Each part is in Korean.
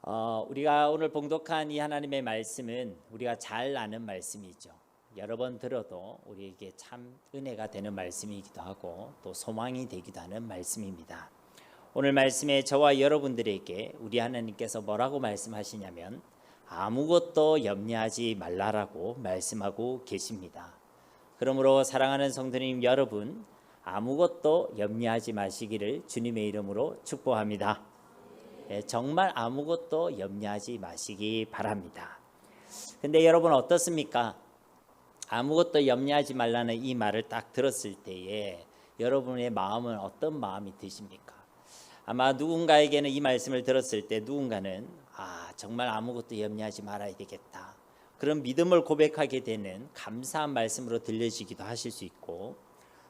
우리가 오늘 봉독한 이 하나님의 말씀은 우리가 잘 아는 말씀이죠. 여러 번 들어도 우리에게 참 은혜가 되는 말씀이기도 하고 또 소망이 되기도 하는 말씀입니다. 오늘 말씀에 저와 여러분들에게 우리 하나님께서 뭐라고 말씀하시냐면 아무것도 염려하지 말라라고 말씀하고 계십니다. 그러므로 사랑하는 성도님 여러분, 아무것도 염려하지 마시기를 주님의 이름으로 축복합니다. 정말 아무것도 염려하지 마시기 바랍니다. 근데 여러분 어떻습니까? 아무것도 염려하지 말라는 이 말을 딱 들었을 때에 여러분의 마음은 어떤 마음이 드십니까? 아마 누군가에게는 이 말씀을 들었을 때 누군가는 정말 아무것도 염려하지 말아야 되겠다, 그런 믿음을 고백하게 되는 감사한 말씀으로 들려지기도 하실 수 있고,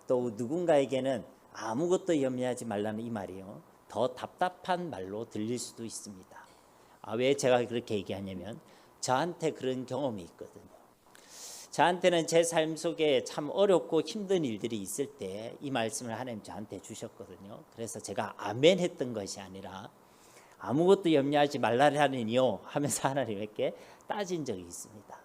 또 누군가에게는 아무것도 염려하지 말라는 이 말이요, 더 답답한 말로 들릴 수도 있습니다. 왜 제가 그렇게 얘기하냐면 저한테 그런 경험이 있거든요. 저한테는 제 삶 속에 참 어렵고 힘든 일들이 있을 때 이 말씀을 하나님 저한테 주셨거든요. 그래서 제가 아멘 했던 것이 아니라 아무것도 염려하지 말라라니요 하면서 하나님께 따진 적이 있습니다.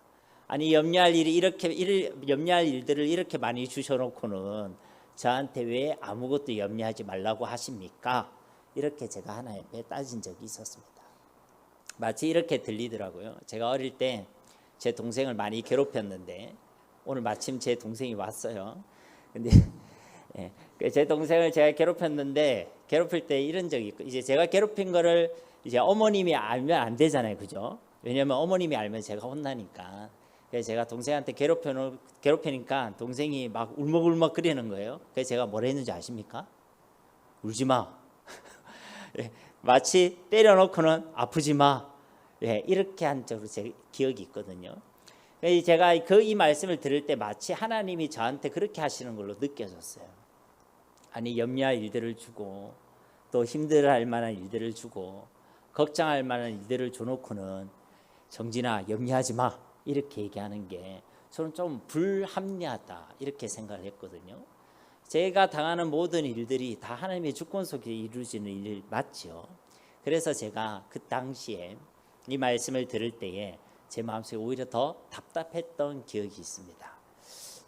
아니 염려할 일들을 이렇게 많이 주셔놓고는 저한테 왜 아무것도 염려하지 말라고 하십니까? 이렇게 제가 하나님께 따진 적이 있었습니다. 마치 이렇게 들리더라고요. 제가 어릴 때 제 동생을 많이 괴롭혔는데 오늘 마침 제 동생이 왔어요. 근데 제 동생을 제가 괴롭혔는데 괴롭힐 때 이런 적이 있고, 이제 제가 괴롭힌 거를 이제 어머님이 알면 안 되잖아요, 그죠? 왜냐하면 어머님이 알면 제가 혼나니까. 그래서 제가 동생한테 괴롭히니까 동생이 막 울먹울먹 끓이는 거예요. 그래서 제가 뭘 했는지 아십니까? 울지 마. 마치 때려놓고는 아프지 마. 이렇게 한 적으로 제 기억이 있거든요. 제가 이 말씀을 들을 때 마치 하나님이 저한테 그렇게 하시는 걸로 느껴졌어요. 아니 염려할 일들을 주고 또 힘들어할 만한 일들을 주고 걱정할 만한 일들을 줘놓고는 정진아 염려하지 마 이렇게 얘기하는 게 저는 좀 불합리하다 이렇게 생각을 했거든요. 제가 당하는 모든 일들이 다 하나님의 주권 속에 이루어지는 일 맞죠. 그래서 제가 그 당시에 이 말씀을 들을 때에 제 마음속에 오히려 더 답답했던 기억이 있습니다.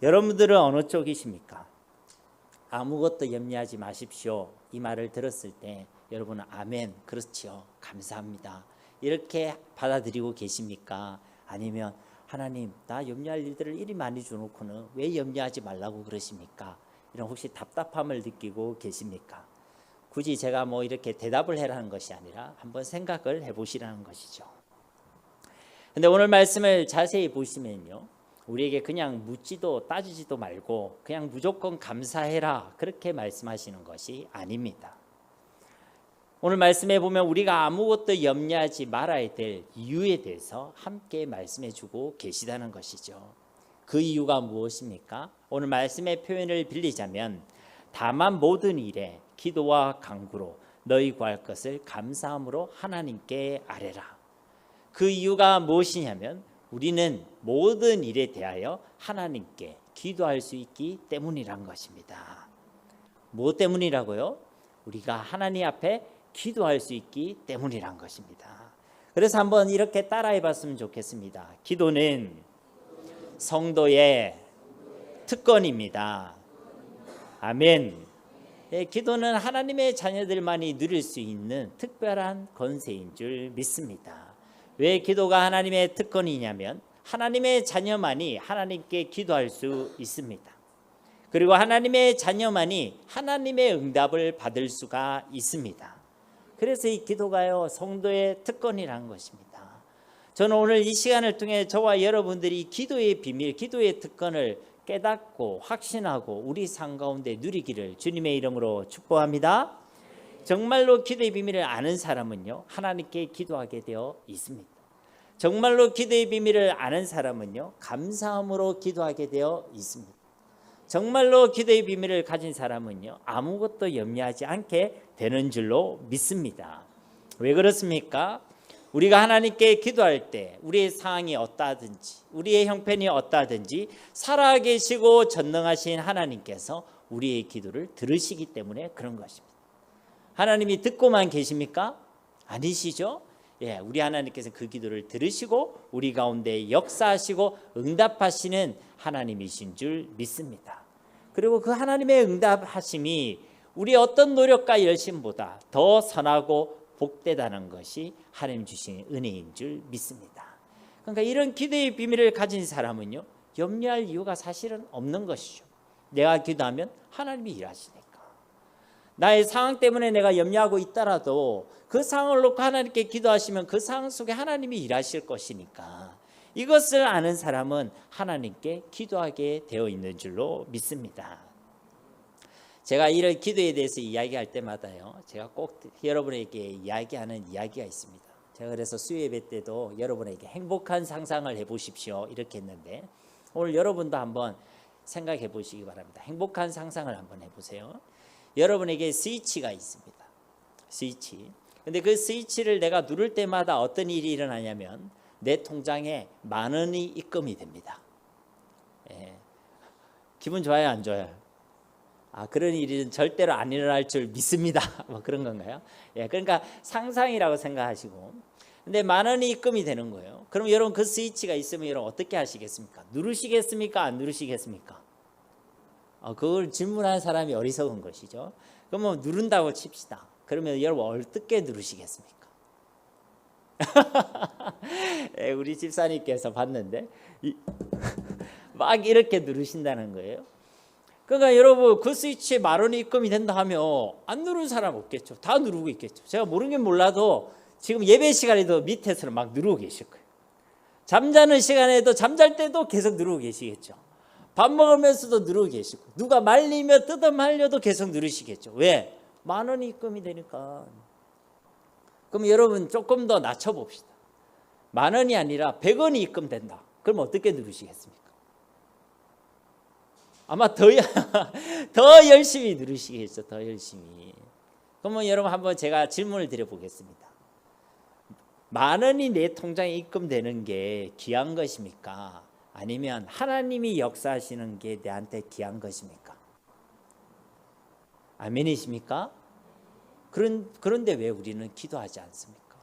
여러분들은 어느 쪽이십니까? 아무것도 염려하지 마십시오 이 말을 들었을 때 여러분은 아멘, 그렇지요, 감사합니다 이렇게 받아들이고 계십니까? 아니면 하나님 나 염려할 일들을 이리 많이 줘놓고는 왜 염려하지 말라고 그러십니까? 이런 혹시 답답함을 느끼고 계십니까? 굳이 제가 이렇게 대답을 해라는 것이 아니라 한번 생각을 해보시라는 것이죠. 근데 오늘 말씀을 자세히 보시면요, 우리에게 그냥 묻지도 따지지도 말고 그냥 무조건 감사해라 그렇게 말씀하시는 것이 아닙니다. 오늘 말씀에 보면 우리가 아무것도 염려하지 말아야 될 이유에 대해서 함께 말씀해 주고 계시다는 것이죠. 그 이유가 무엇입니까? 오늘 말씀의 표현을 빌리자면 다만 모든 일에 기도와 간구로 너희 구할 것을 감사함으로 하나님께 아뢰라. 그 이유가 무엇이냐면 우리는 모든 일에 대하여 하나님께 기도할 수 있기 때문이란 것입니다. 무엇 때문이라고요? 우리가 하나님 앞에 기도할 수 있기 때문이란 것입니다. 그래서 한번 이렇게 따라해 봤으면 좋겠습니다. 기도는 성도의 특권입니다. 아멘. 기도는 하나님의 자녀들만이 누릴 수 있는 특별한 권세인 줄 믿습니다. 왜 기도가 하나님의 특권이냐면 하나님의 자녀만이 하나님께 기도할 수 있습니다. 그리고 하나님의 자녀만이 하나님의 응답을 받을 수가 있습니다. 그래서 이 기도가요 성도의 특권이라는 것입니다. 저는 오늘 이 시간을 통해 저와 여러분들이 기도의 비밀, 기도의 특권을 깨닫고 확신하고 우리 삶 가운데 누리기를 주님의 이름으로 축복합니다. 정말로 기도의 비밀을 아는 사람은요 하나님께 기도하게 되어 있습니다. 정말로 기도의 비밀을 아는 사람은요 감사함으로 기도하게 되어 있습니다. 정말로 기도의 비밀을 가진 사람은요 아무것도 염려하지 않게 되는 줄로 믿습니다. 왜 그렇습니까? 우리가 하나님께 기도할 때 우리의 상황이 어떠하든지 우리의 형편이 어떠하든지 살아계시고 전능하신 하나님께서 우리의 기도를 들으시기 때문에 그런 것입니다. 하나님이 듣고만 계십니까? 아니시죠? 우리 하나님께서 그 기도를 들으시고 우리 가운데 역사하시고 응답하시는 하나님이신 줄 믿습니다. 그리고 그 하나님의 응답하심이 우리 어떤 노력과 열심보다 더 선하고 복되다는 것이 하나님 주신 은혜인 줄 믿습니다. 그러니까 이런 기도의 비밀을 가진 사람은요, 염려할 이유가 사실은 없는 것이죠. 내가 기도하면 하나님이 일하시니까. 나의 상황 때문에 내가 염려하고 있더라도 그 상황을 놓고 하나님께 기도하시면 그 상황 속에 하나님이 일하실 것이니까, 이것을 아는 사람은 하나님께 기도하게 되어 있는 줄로 믿습니다. 제가 이런 기도에 대해서 이야기할 때마다요, 제가 꼭 여러분에게 이야기하는 이야기가 있습니다. 제가 그래서 수요예배 때도 여러분에게 행복한 상상을 해보십시오 이렇게 했는데, 오늘 여러분도 한번 생각해 보시기 바랍니다. 행복한 상상을 한번 해보세요. 여러분에게 스위치가 있습니다. 스위치. 근데 그 스위치를 내가 누를 때마다 어떤 일이 일어나냐면 내 통장에 10,000원이 입금이 됩니다. 기분 좋아요, 안 좋아요? 그런 일은 절대로 안 일어날 줄 믿습니다. 뭐 그런 건가요? 그러니까 상상이라고 생각하시고, 근데 10,000원이 입금이 되는 거예요. 그럼 여러분 그 스위치가 있으면 여러분 어떻게 하시겠습니까? 누르시겠습니까? 안 누르시겠습니까? 그걸 질문하는 사람이 어리석은 것이죠. 그러면 누른다고 칩시다. 그러면 여러분 어떻게 누르시겠습니까? 우리 집사님께서 봤는데 막 이렇게 누르신다는 거예요. 그러니까 여러분 그 스위치에 10,000원이 입금이 된다 하면 안 누르는 사람 없겠죠. 다 누르고 있겠죠. 제가 모르긴 몰라도 지금 예배 시간에도 밑에서 막 누르고 계실 거예요. 잠자는 시간에도, 잠잘 때도 계속 누르고 계시겠죠. 밥 먹으면서도 누르고 계시고, 누가 말리며 뜯어 말려도 계속 누르시겠죠. 왜? 10,000원이 입금이 되니까. 그럼 여러분 조금 더 낮춰봅시다. 10,000원이 아니라 100원이 입금된다. 그럼 어떻게 누르시겠습니까? 아마 더 열심히 누르시겠죠. 더 열심히. 그러면 여러분 한번 제가 질문을 드려보겠습니다. 10,000원이 내 통장에 입금되는 게 귀한 것입니까? 아니면 하나님이 역사하시는 게 내한테 귀한 것입니까? 아멘이십니까? 그런데 왜 우리는 기도하지 않습니까?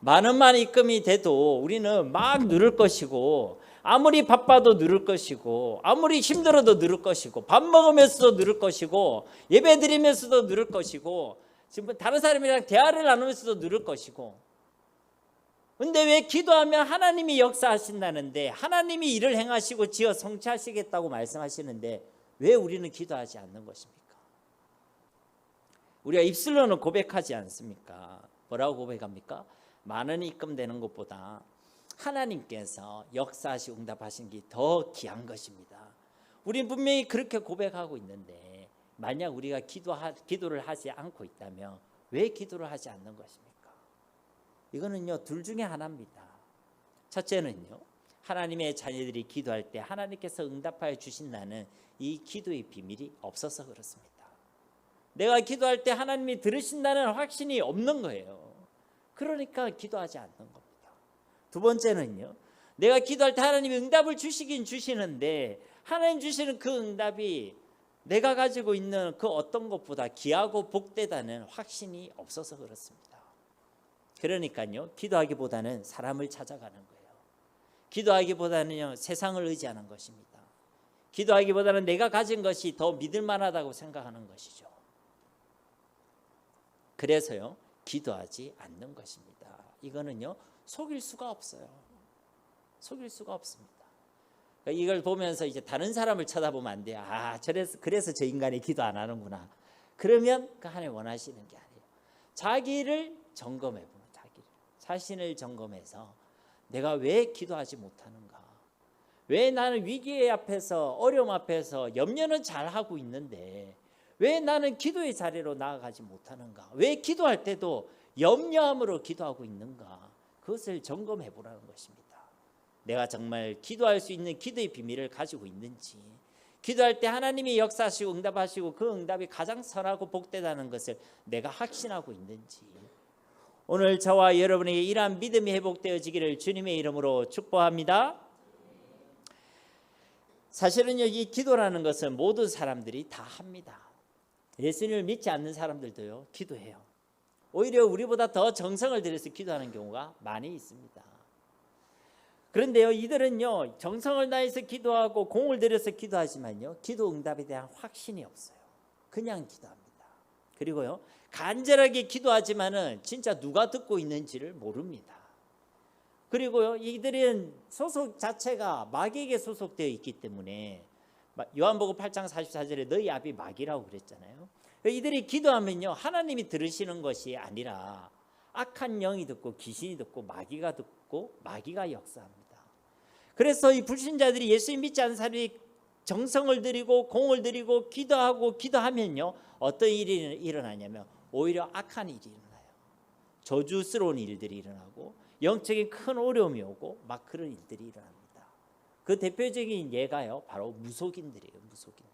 10,000원만 입금이 돼도 우리는 막 누를 것이고, 아무리 바빠도 누를 것이고, 아무리 힘들어도 누를 것이고, 밥 먹으면서도 누를 것이고, 예배 드리면서도 누를 것이고, 지금 다른 사람이랑 대화를 나누면서도 누를 것이고, 근데 왜 기도하면 하나님이 역사하신다는데, 하나님이 일을 행하시고 지어 성취하시겠다고 말씀하시는데 왜 우리는 기도하지 않는 것입니까? 우리가 입술로는 고백하지 않습니까? 뭐라고 고백합니까? 10,000원이 입금되는 것보다 하나님께서 역사하시고 응답하신 게 더 귀한 것입니다. 우리는 분명히 그렇게 고백하고 있는데, 만약 우리가 기도를 하지 않고 있다면 왜 기도를 하지 않는 것입니까? 이거는요, 둘 중에 하나입니다. 첫째는요, 하나님의 자녀들이 기도할 때 하나님께서 응답하여 주신다는 이 기도의 비밀이 없어서 그렇습니다. 내가 기도할 때 하나님이 들으신다는 확신이 없는 거예요. 그러니까 기도하지 않는 겁니다. 두 번째는요, 내가 기도할 때 하나님이 응답을 주시긴 주시는데 하나님 주시는 그 응답이 내가 가지고 있는 그 어떤 것보다 귀하고 복되다는 확신이 없어서 그렇습니다. 그러니까요, 기도하기보다는 사람을 찾아가는 거예요. 기도하기보다는요, 세상을 의지하는 것입니다. 기도하기보다는 내가 가진 것이 더 믿을 만하다고 생각하는 것이죠. 그래서요, 기도하지 않는 것입니다. 이거는요, 속일 수가 없어요. 속일 수가 없습니다. 그러니까 이걸 보면서 이제 다른 사람을 쳐다보면 안 돼요. 그래서 저 인간이 기도 안 하는구나. 그러면 그 하나님 원하시는 게 아니에요. 자기를 점검해 보는, 자신을 점검해서 내가 왜 기도하지 못하는가? 왜 나는 위기 앞에서, 어려움 앞에서 염려는 잘하고 있는데 왜 나는 기도의 자리로 나아가지 못하는가? 왜 기도할 때도 염려함으로 기도하고 있는가? 그것을 점검해 보라는 것입니다. 내가 정말 기도할 수 있는 기도의 비밀을 가지고 있는지, 기도할 때 하나님이 역사하시고 응답하시고 그 응답이 가장 선하고 복되다는 것을 내가 확신하고 있는지, 오늘 저와 여러분에게 이러한 믿음이 회복되어지기를 주님의 이름으로 축복합니다. 사실은요, 이 기도라는 것은 모든 사람들이 다 합니다. 예수님을 믿지 않는 사람들도요, 기도해요. 오히려 우리보다 더 정성을 들여서 기도하는 경우가 많이 있습니다. 그런데요, 이들은요 정성을 다해서 기도하고 공을 들여서 기도하지만요 기도 응답에 대한 확신이 없어요. 그냥 기도합니다. 그리고요 간절하게 기도하지만은 진짜 누가 듣고 있는지를 모릅니다. 그리고요 이들은 소속 자체가 마귀에게 소속되어 있기 때문에 요한복음 8장 44절에 너희 아비 마귀라고 그랬잖아요. 이들이 기도하면요 하나님이 들으시는 것이 아니라 악한 영이 듣고 귀신이 듣고 마귀가 듣고 마귀가 역사합니다. 그래서 이 불신자들이 예수님 믿지 않는 사람이 정성을 들이고 공을 들이고 기도하면요 어떤 일이 일어나냐면 오히려 악한 일이 일어나요. 저주스러운 일들이 일어나고 영적인 큰 어려움이 오고 막 그런 일들이 일어납니다. 그 대표적인 예가요 바로 무속인들이에요. 무속인들.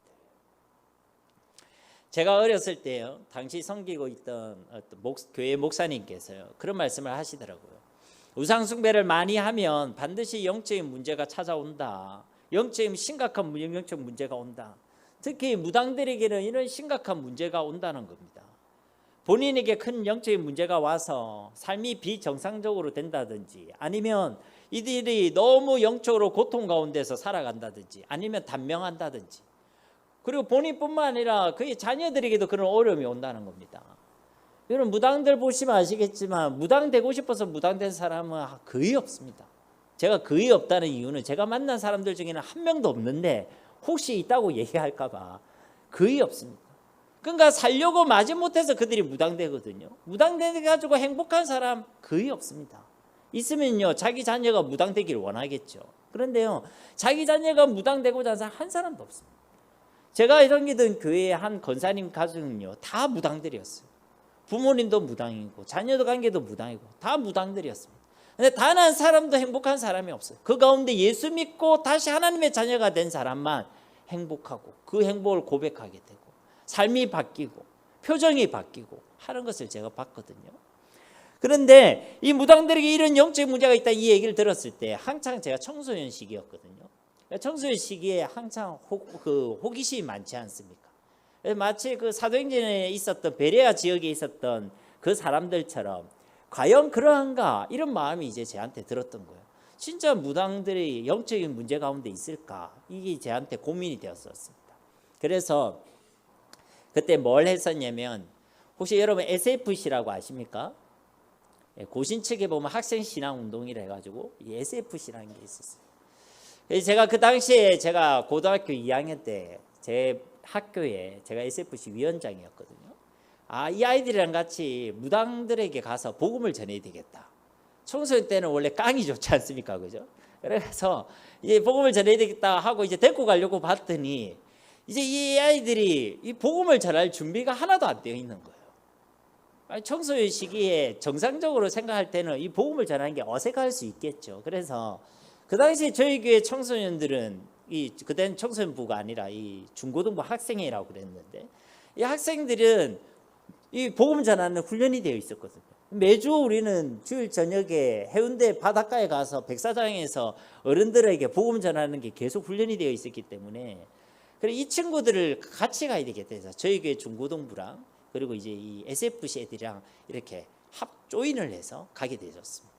제가 어렸을 때요 당시 섬기고 있던 어떤 교회 목사님께서요 그런 말씀을 하시더라고요. 우상숭배를 많이 하면 반드시 영적인 문제가 찾아온다. 영적인 심각한 영적 문제가 온다. 특히 무당들에게는 이런 심각한 문제가 온다는 겁니다. 본인에게 큰 영적인 문제가 와서 삶이 비정상적으로 된다든지 아니면 이들이 너무 영적으로 고통 가운데서 살아간다든지 아니면 단명한다든지 그리고 본인뿐만 아니라 그의 자녀들에게도 그런 어려움이 온다는 겁니다. 여러분 무당들 보시면 아시겠지만 무당 되고 싶어서 무당된 사람은 거의 없습니다. 제가 거의 없다는 이유는 제가 만난 사람들 중에는 한 명도 없는데 혹시 있다고 얘기할까 봐 거의 없습니다. 그러니까 살려고 마지못해서 그들이 무당되거든요. 무당돼가지고 행복한 사람 거의 없습니다. 있으면요 자기 자녀가 무당되기를 원하겠죠. 그런데요 자기 자녀가 무당되고자 하는 사람 한 사람도 없습니다. 제가 섬기던 교회의 한 권사님 가족은요 다 무당들이었어요. 부모님도 무당이고 자녀도 관계도 무당이고 다 무당들이었습니다. 근데 단 한 사람도 행복한 사람이 없어요. 그 가운데 예수 믿고 다시 하나님의 자녀가 된 사람만 행복하고 그 행복을 고백하게 되고 삶이 바뀌고 표정이 바뀌고 하는 것을 제가 봤거든요. 그런데 이 무당들에게 이런 영적 문제가 있다 이 얘기를 들었을 때 한창 제가 청소년 시기였거든요. 청소년 시기에 한창 호기심이 많지 않습니까? 마치 그 사도행전에 있었던 베레아 지역에 있었던 그 사람들처럼 과연 그러한가 이런 마음이 이제 저한테 들었던 거예요. 진짜 무당들이 영적인 문제 가운데 있을까 이게 저한테 고민이 되었었습니다. 그래서 그때 뭘 했었냐면 혹시 여러분 SFC라고 아십니까? 고신 측에 보면 학생 신앙 운동이라 해가지고 SFC라는 게 있었어요. 제가 그 당시에 제가 고등학교 2학년 때 제 학교에 제가 SFC 위원장이었거든요. 이 아이들이랑 같이 무당들에게 가서 복음을 전해야 되겠다. 청소년 때는 원래 깡이 좋지 않습니까, 그죠? 그래서 이제 복음을 전해야 되겠다 하고 이제 데리고 가려고 봤더니 이제 이 아이들이 이 복음을 전할 준비가 하나도 안 되어 있는 거예요. 청소년 시기에 정상적으로 생각할 때는 이 복음을 전하는 게 어색할 수 있겠죠. 그래서 그 당시 저희 교회 청소년들은 그때는 청소년부가 아니라 이 중고등부 학생회라고 그랬는데 이 학생들은 이 복음 전하는 훈련이 되어 있었거든요. 매주 우리는 주일 저녁에 해운대 바닷가에 가서 백사장에서 어른들에게 복음 전하는 게 계속 훈련이 되어 있었기 때문에 그래 이 친구들을 같이 가야 되겠다 해서 저희 교회 중고등부랑 그리고 이제 이 SFC 애들이랑 이렇게 조인을 해서 가게 되었습니다.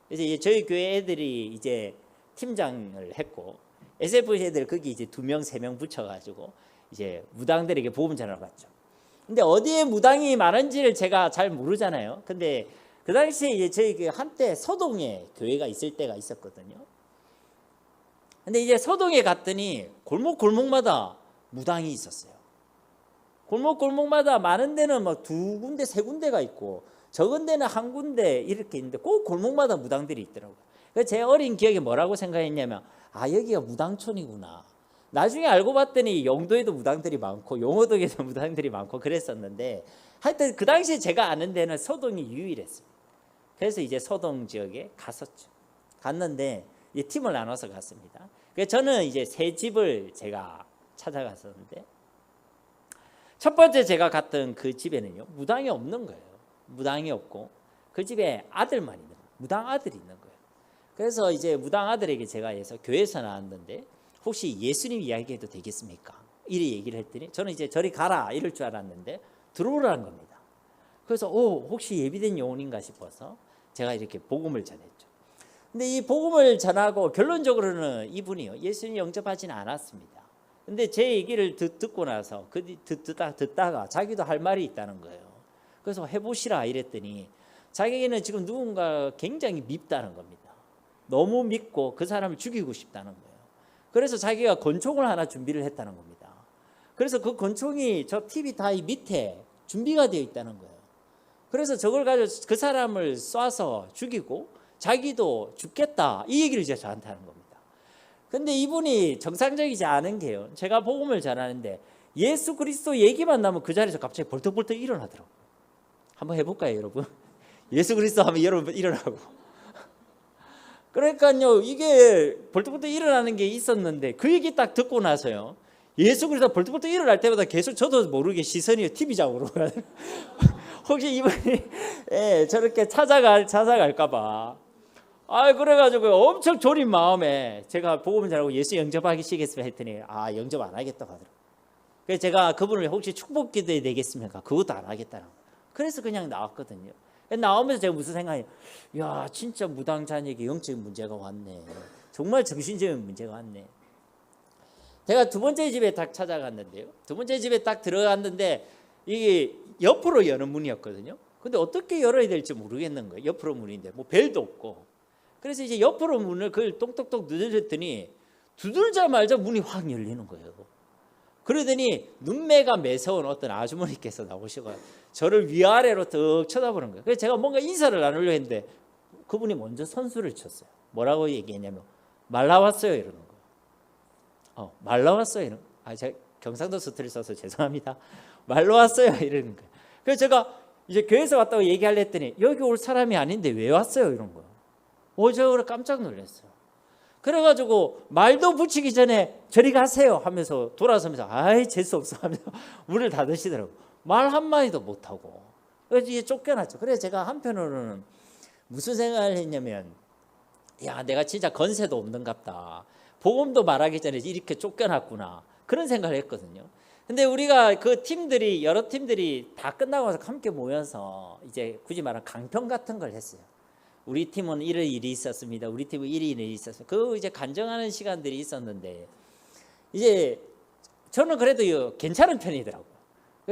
그래서 이제 저희 교회 애들이 이제 팀장을 했고 SFC 애들 거기 이제 2명, 3명 붙여가지고 이제 무당들에게 복음 전하러 갔죠. 근데 어디에 무당이 많은지를 제가 잘 모르잖아요. 근데 그 당시에 이제 저희 그 한때 서동에 교회가 있을 때가 있었거든요. 근데 이제 서동에 갔더니 골목마다 무당이 있었어요. 골목마다 많은 데는 막 2군데, 3군데가 있고 적은 데는 1군데 이렇게 있는데 꼭 골목마다 무당들이 있더라고요. 그래서 제 어린 기억에 뭐라고 생각했냐면 여기가 무당촌이구나. 나중에 알고 봤더니 영도에도 무당들이 많고 용호동에도 무당들이 많고 그랬었는데 하여튼 그 당시에 제가 아는 데는 서동이 유일했어요. 그래서 이제 서동 지역에 갔었죠. 갔는데 이제 팀을 나눠서 갔습니다. 그래서 저는 이제 세 집을 제가 찾아갔었는데 첫 번째 제가 갔던 그 집에는요 무당이 없는 거예요. 무당이 없고 그 집에 아들만 있는 거예요. 무당 아들이 있는 거예요. 그래서 이제 무당 아들에게 제가 해서 교회에서 나왔는데 혹시 예수님 이야기해도 되겠습니까? 이리 얘기를 했더니 저는 이제 저리 가라 이럴 줄 알았는데 들어오라는 겁니다. 그래서 혹시 예비된 영혼인가 싶어서 제가 이렇게 복음을 전했죠. 근데 이 복음을 전하고 결론적으로는 이분이요, 예수님 영접하지는 않았습니다. 근데 제 얘기를 듣고 나서 듣다가 자기도 할 말이 있다는 거예요. 그래서 해보시라 이랬더니 자기는 지금 누군가 굉장히 밉다는 겁니다. 너무 믿고 그 사람을 죽이고 싶다는 거예요. 그래서 자기가 권총을 하나 준비를 했다는 겁니다. 그래서 그 권총이 저 TV 다이 밑에 준비가 되어 있다는 거예요. 그래서 저걸 가지고 그 사람을 쏴서 죽이고 자기도 죽겠다, 이 얘기를 이제 저한테 하는 겁니다. 근데 이분이 정상적이지 않은 게요, 제가 복음을 전하는데 예수 그리스도 얘기만 나면 그 자리에서 갑자기 벌떡벌떡 일어나더라고요. 한번 해볼까요, 여러분? 예수 그리스도 하면 여러분 일어나고. 그러니까요, 이게 벌떡벌떡 일어나는 게 있었는데 그 얘기 딱 듣고 나서요, 예수 그리스도 벌떡벌떡 일어날 때마다 계속 저도 모르게 시선이 TV장으로 가요. 혹시 이분이 저렇게 찾아갈까 봐. 그래가지고 엄청 졸인 마음에 제가 복음을 전하고 예수 영접하시겠습니까 했더니 영접 안 하겠다고 하더라고요. 그래서 제가 그분을 혹시 축복 기도해 되겠습니까? 그것도 안 하겠다는 거예요. 그래서 그냥 나왔거든요. 나오면서 제가 무슨 생각이, 야, 진짜 무당자녀에게 영적인 문제가 왔네. 정말 정신적인 문제가 왔네. 제가 두 번째 집에 딱 찾아갔는데요, 두 번째 집에 딱 들어갔는데 이게 옆으로 여는 문이었거든요. 근데 어떻게 열어야 될지 모르겠는 거예요. 옆으로 문인데 뭐 벨도 없고. 그래서 이제 옆으로 문을 그걸 똑똑똑 두드렸더니 두들자마자 문이 확 열리는 거예요. 그러더니 눈매가 매서운 어떤 아주머니께서 나오시고 저를 위아래로 득 쳐다보는 거예요. 그래서 제가 뭔가 인사를 나누려고 했는데 그분이 먼저 선수를 쳤어요. 뭐라고 얘기했냐면 말 나왔어요 이러는 거예요. 말 나왔어요 이러는 거예요. 제가 경상도 스트를 써서 죄송합니다. 말 나왔어요 이러는 거예요. 그래서 제가 이제 교회에서 왔다고 얘기하려 했더니 여기 올 사람이 아닌데 왜 왔어요 이런 거예요. 저 깜짝 놀랐어요. 그래가지고 말도 붙이기 전에 저리 가세요 하면서 돌아서면서 재수 없어 하면서 문을 닫으시더라고요. 말 한마디도 못하고. 그래서 이제 쫓겨났죠. 그래서 제가 한편으로는 무슨 생각을 했냐면, 야, 내가 진짜 건세도 없는갑다. 복음도 말하기 전에 이렇게 쫓겨났구나. 그런 생각을 했거든요. 근데 우리가 그 팀들이, 여러 팀들이 다 끝나고 나서 함께 모여서 이제 굳이 말하면 강평 같은 걸 했어요. 우리 팀은 이런 일이 있었습니다. 우리 팀은 이런 일이 있었어요. 그 이제 간증하는 시간들이 있었는데, 이제 저는 그래도 괜찮은 편이더라고요.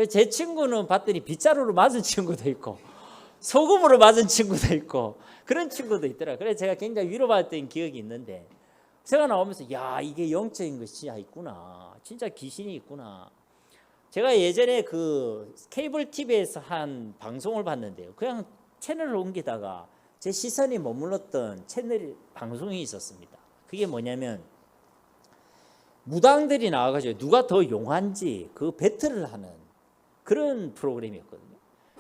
제 친구는 봤더니 빗자루로 맞은 친구도 있고 소금으로 맞은 친구도 있고 그런 친구도 있더라고요. 그래서 제가 굉장히 위로받았던 기억이 있는데, 제가 나오면서 야, 이게 영적인 것이 진짜 있구나. 진짜 귀신이 있구나. 제가 예전에 그 케이블 TV에서 한 방송을 봤는데요, 그냥 채널을 옮기다가 제 시선이 머물렀던 채널 방송이 있었습니다. 그게 뭐냐면 무당들이 나와가지고 누가 더 용한지 그 배틀을 하는 그런 프로그램이었거든요.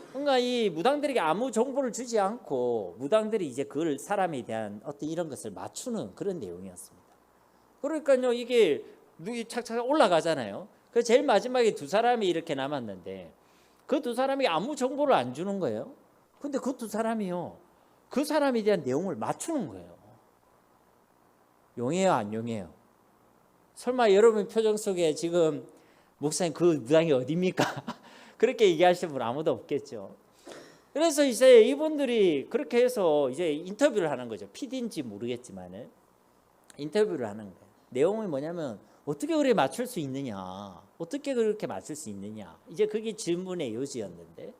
그러니까 이 무당들에게 아무 정보를 주지 않고 무당들이 이제 그 사람에 대한 어떤 이런 것을 맞추는 그런 내용이었습니다. 그러니까요, 이게 누이 착착 올라가잖아요. 그 제일 마지막에 두 사람이 이렇게 남았는데 그 두 사람이 아무 정보를 안 주는 거예요. 근데 그 두 사람이요, 그 사람에 대한 내용을 맞추는 거예요. 용해요, 안 용해요? 설마 여러분 표정 속에 지금 목사님 그 무당이 어디입니까? 그렇게 얘기하시는 분 아무도 없겠죠. 그래서 이제 이분들이 그렇게 해서 이제 인터뷰를 하는 거죠. PD인지 모르겠지만은 인터뷰를 하는 거예요. 내용이 뭐냐면 어떻게 그렇게 맞출 수 있느냐, 어떻게 그렇게 맞출 수 있느냐, 이제 그게 질문의 요지였는데,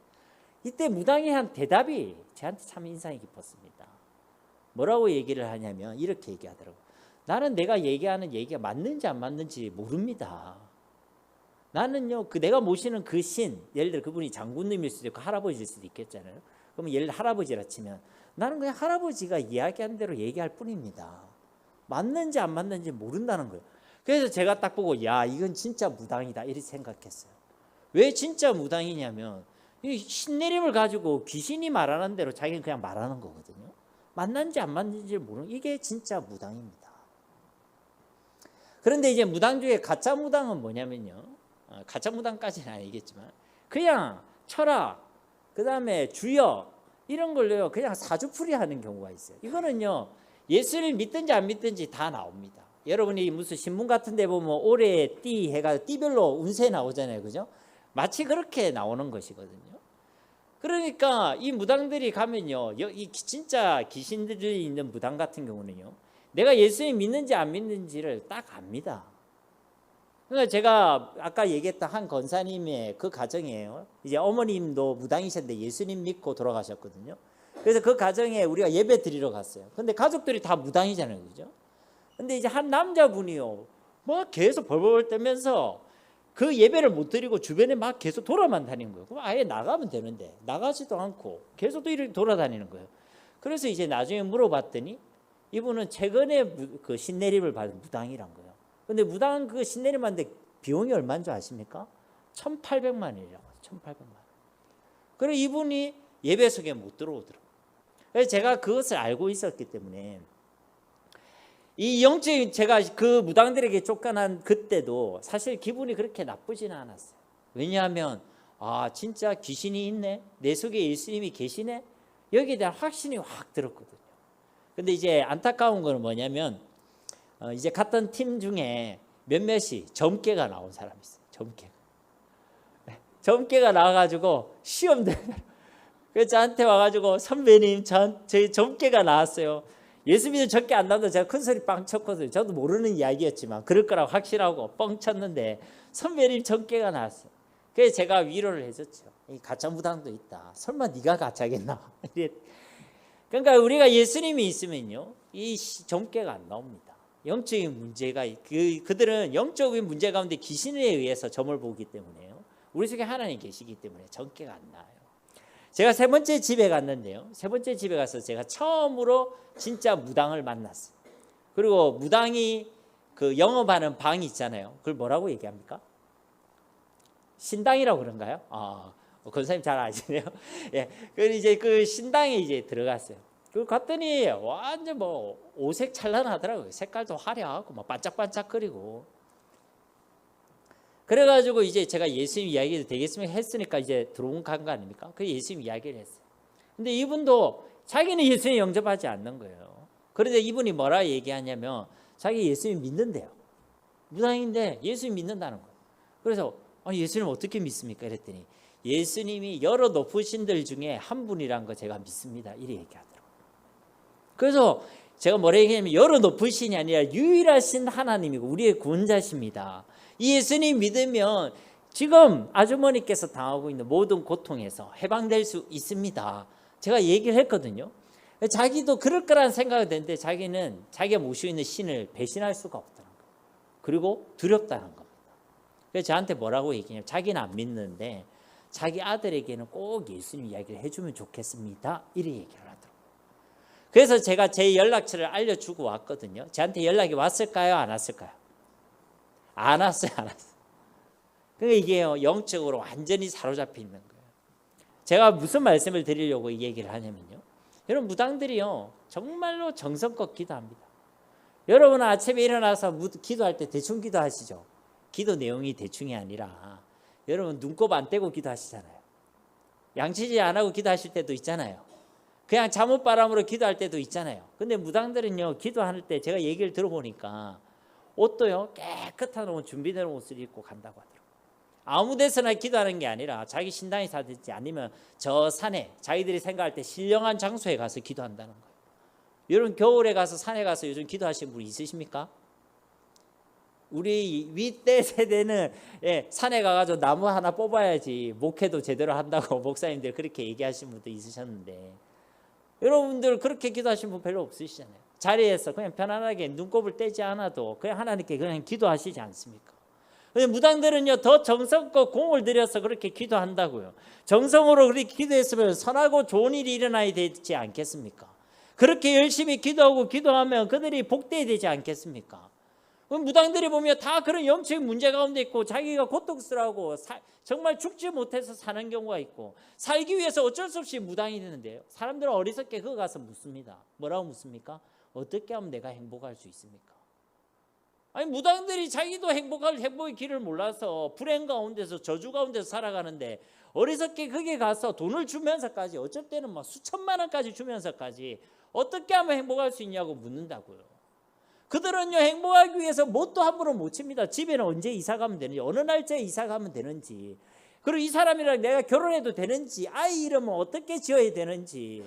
이때 무당이 한 대답이 저한테 참 인상이 깊었습니다. 뭐라고 얘기를 하냐면 이렇게 얘기하더라고요. 나는 내가 얘기하는 얘기가 맞는지 안 맞는지 모릅니다. 나는요, 그 내가 모시는 그 신, 예를 들어 그분이 장군님일 수도 있고 할아버지일 수도 있겠잖아요. 그러면 예를 들어 할아버지라 치면 나는 그냥 할아버지가 이야기한 대로 얘기할 뿐입니다. 맞는지 안 맞는지 모른다는 거예요. 그래서 제가 딱 보고 야, 이건 진짜 무당이다 이렇게 생각했어요. 왜 진짜 무당이냐면 이 신내림을 가지고 귀신이 말하는 대로 자기는 그냥 말하는 거거든요. 맞는지 안 맞는지 모르는, 이게 진짜 무당입니다. 그런데 이제 무당 중에 가짜 무당은 뭐냐면요, 가짜 무당까지는 아니겠지만 그냥 철학, 그 다음에 주역 이런 걸로요 그냥 사주풀이 하는 경우가 있어요. 이거는요 예수를 믿든지 안 믿든지 다 나옵니다. 여러분이 무슨 신문 같은 데 보면 올해 띠 해가 띠별로 운세 나오잖아요, 그죠? 마치 그렇게 나오는 것이거든요. 그러니까 이 무당들이 가면요, 이 진짜 귀신들이 있는 무당 같은 경우는요, 내가 예수님 믿는지 안 믿는지를 딱 압니다. 그러니까 제가 아까 얘기했던 한 권사님의 그 가정이에요. 이제 어머님도 무당이셨는데 예수님 믿고 돌아가셨거든요. 그래서 그 가정에 우리가 예배 드리러 갔어요. 근데 가족들이 다 무당이잖아요, 그죠? 근데 이제 한 남자분이요, 뭐 계속 벌벌 떨면서 그 예배를 못 드리고 주변에 막 계속 돌아만 다니는 거예요. 그럼 아예 나가면 되는데 나가지도 않고 계속 이렇게 돌아다니는 거예요. 그래서 이제 나중에 물어봤더니 이분은 최근에 그 신내림을 받은 무당이란 거예요. 근데 무당 그 신내림 받는데 비용이 얼마인 줄 아십니까? 1,800만 원이라고. 1,800만 원. 그리고 이분이 예배 속에 못 들어오더라고요. 그래서 제가 그것을 알고 있었기 때문에 이 영적인, 제가 그 무당들에게 쫓겨난 그때도 사실 기분이 그렇게 나쁘지는 않았어요. 왜냐하면 진짜 귀신이 있네, 내 속에 예수님이 계시네, 여기에 대한 확신이 확 들었거든요. 근데 이제 안타까운 거는 뭐냐면 이제 갔던 팀 중에 몇몇이 점괘가 나온 사람이 있어요. 점괘가 나와가지고 시험들, 그래서 저한테 와가지고 선배님, 저희 점괘가 나왔어요. 예수 믿으면 적게 안 나온다. 제가 큰 소리 빵 쳤거든요. 저도 모르는 이야기였지만 그럴 거라고 확실하고 뻥 쳤는데 선배님 점괘가 나왔어요. 그래서 제가 위로를 해줬죠. 이 가짜 무당도 있다. 설마 네가 가짜겠나? 그러니까 우리가 예수님이 있으면요, 이 점괘가 안 나옵니다. 영적인 문제가, 그들은 영적인 문제 가운데 귀신에 의해서 점을 보기 때문에요. 우리 속에 하나님 계시기 때문에 점괘가 안 나와요. 제가 세 번째 집에 갔는데요, 세 번째 집에 가서 제가 처음으로 진짜 무당을 만났어요. 그리고 무당이 그 영업하는 방이 있잖아요. 그걸 뭐라고 얘기합니까? 신당이라고 그런가요? 권사님 잘 아시네요. 예, 그래서 이제 그 신당에 이제 들어갔어요. 그 갔더니 완전 뭐 오색 찬란하더라고요. 색깔도 화려하고 막 반짝반짝거리고. 그래가지고 이제 제가 예수님 이야기도 되겠습니까 했으니까 이제 들어온 거 아닙니까? 그 예수님 이야기를 했어요. 근데 이분도 자기는 예수님 영접하지 않는 거예요. 그런데 이분이 뭐라 얘기하냐면 자기 예수님 믿는데요. 무당인데 예수님 믿는다는 거예요. 그래서 예수님 어떻게 믿습니까? 이랬더니 예수님이 여러 높으신들 중에 한 분이란 거 제가 믿습니다. 이렇게 얘기하더라고요. 그래서 제가 뭐라 얘기하냐면 여러 높으신이 아니라 유일하신 하나님이고 우리의 구원자십니다. 이 예수님 믿으면 지금 아주머니께서 당하고 있는 모든 고통에서 해방될 수 있습니다. 제가 얘기를 했거든요. 자기도 그럴 거라는 생각이 드는데 자기는 자기가 모시고 있는 신을 배신할 수가 없다는 거예요. 그리고 두렵다는 겁니다. 그래서 저한테 뭐라고 얘기냐면 자기는 안 믿는데 자기 아들에게는 꼭 예수님 이야기를 해주면 좋겠습니다. 이렇게 얘기를 하더라고요. 그래서 제가 제 연락처를 알려주고 왔거든요. 저한테 연락이 왔을까요? 안 왔을까요? 안 왔어요. 그러니까 이게요, 영적으로 완전히 사로잡혀 있는 거예요. 제가 무슨 말씀을 드리려고 이 얘기를 하냐면요, 여러분 무당들이요 정말로 정성껏 기도합니다. 여러분 아침에 일어나서 기도할 때 대충 기도하시죠? 기도 내용이 대충이 아니라 여러분 눈곱 안 떼고 기도하시잖아요. 양치질 안 하고 기도하실 때도 있잖아요. 그냥 잠옷바람으로 기도할 때도 있잖아요. 근데 무당들은요, 기도할 때 제가 얘기를 들어보니까 옷도요 깨끗한 옷, 준비된 옷을 입고 간다고 하더라고요. 아무 데서나 기도하는 게 아니라 자기 신당에 사든지 아니면 저 산에 자기들이 생각할 때 신령한 장소에 가서 기도한다는 거예요. 여러분 겨울에 가서 산에 가서 요즘 기도하시는 분 있으십니까? 우리 윗대 세대는 산에 가가지고 나무 하나 뽑아야지 목회도 제대로 한다고 목사님들 그렇게 얘기하시는 분도 있으셨는데 여러분들 그렇게 기도하시는 분 별로 없으시잖아요. 자리에서 그냥 편안하게 눈곱을 떼지 않아도 그냥 하나님께 그냥 기도하시지 않습니까? 근데 무당들은요 더 정성껏 공을 들여서 그렇게 기도한다고요. 정성으로 그렇게 기도했으면 선하고 좋은 일이 일어나야 되지 않겠습니까? 그렇게 열심히 기도하고 기도하면 그들이 복되어야 되지 않겠습니까? 무당들이 보면 다 그런 영적인 문제 가운데 있고 자기가 고통스러워하고 정말 죽지 못해서 사는 경우가 있고 살기 위해서 어쩔 수 없이 무당이 되는데요. 사람들은 어리석게 그거 가서 묻습니다. 뭐라고 묻습니까? 어떻게 하면 내가 행복할 수 있습니까? 아니 무당들이 자기도 행복의 길을 몰라서 불행 가운데서 저주 가운데서 살아가는데 어리석게 거기에 가서 돈을 주면서까지 어쩔 때는 막 수천만 원까지 주면서까지 어떻게 하면 행복할 수 있냐고 묻는다고요. 그들은요 행복하기 위해서 뭣도 함부로 못 칩니다. 집에는 언제 이사 가면 되는지 어느 날짜에 이사 가면 되는지 그리고 이 사람이랑 내가 결혼해도 되는지, 아이 이름은 어떻게 지어야 되는지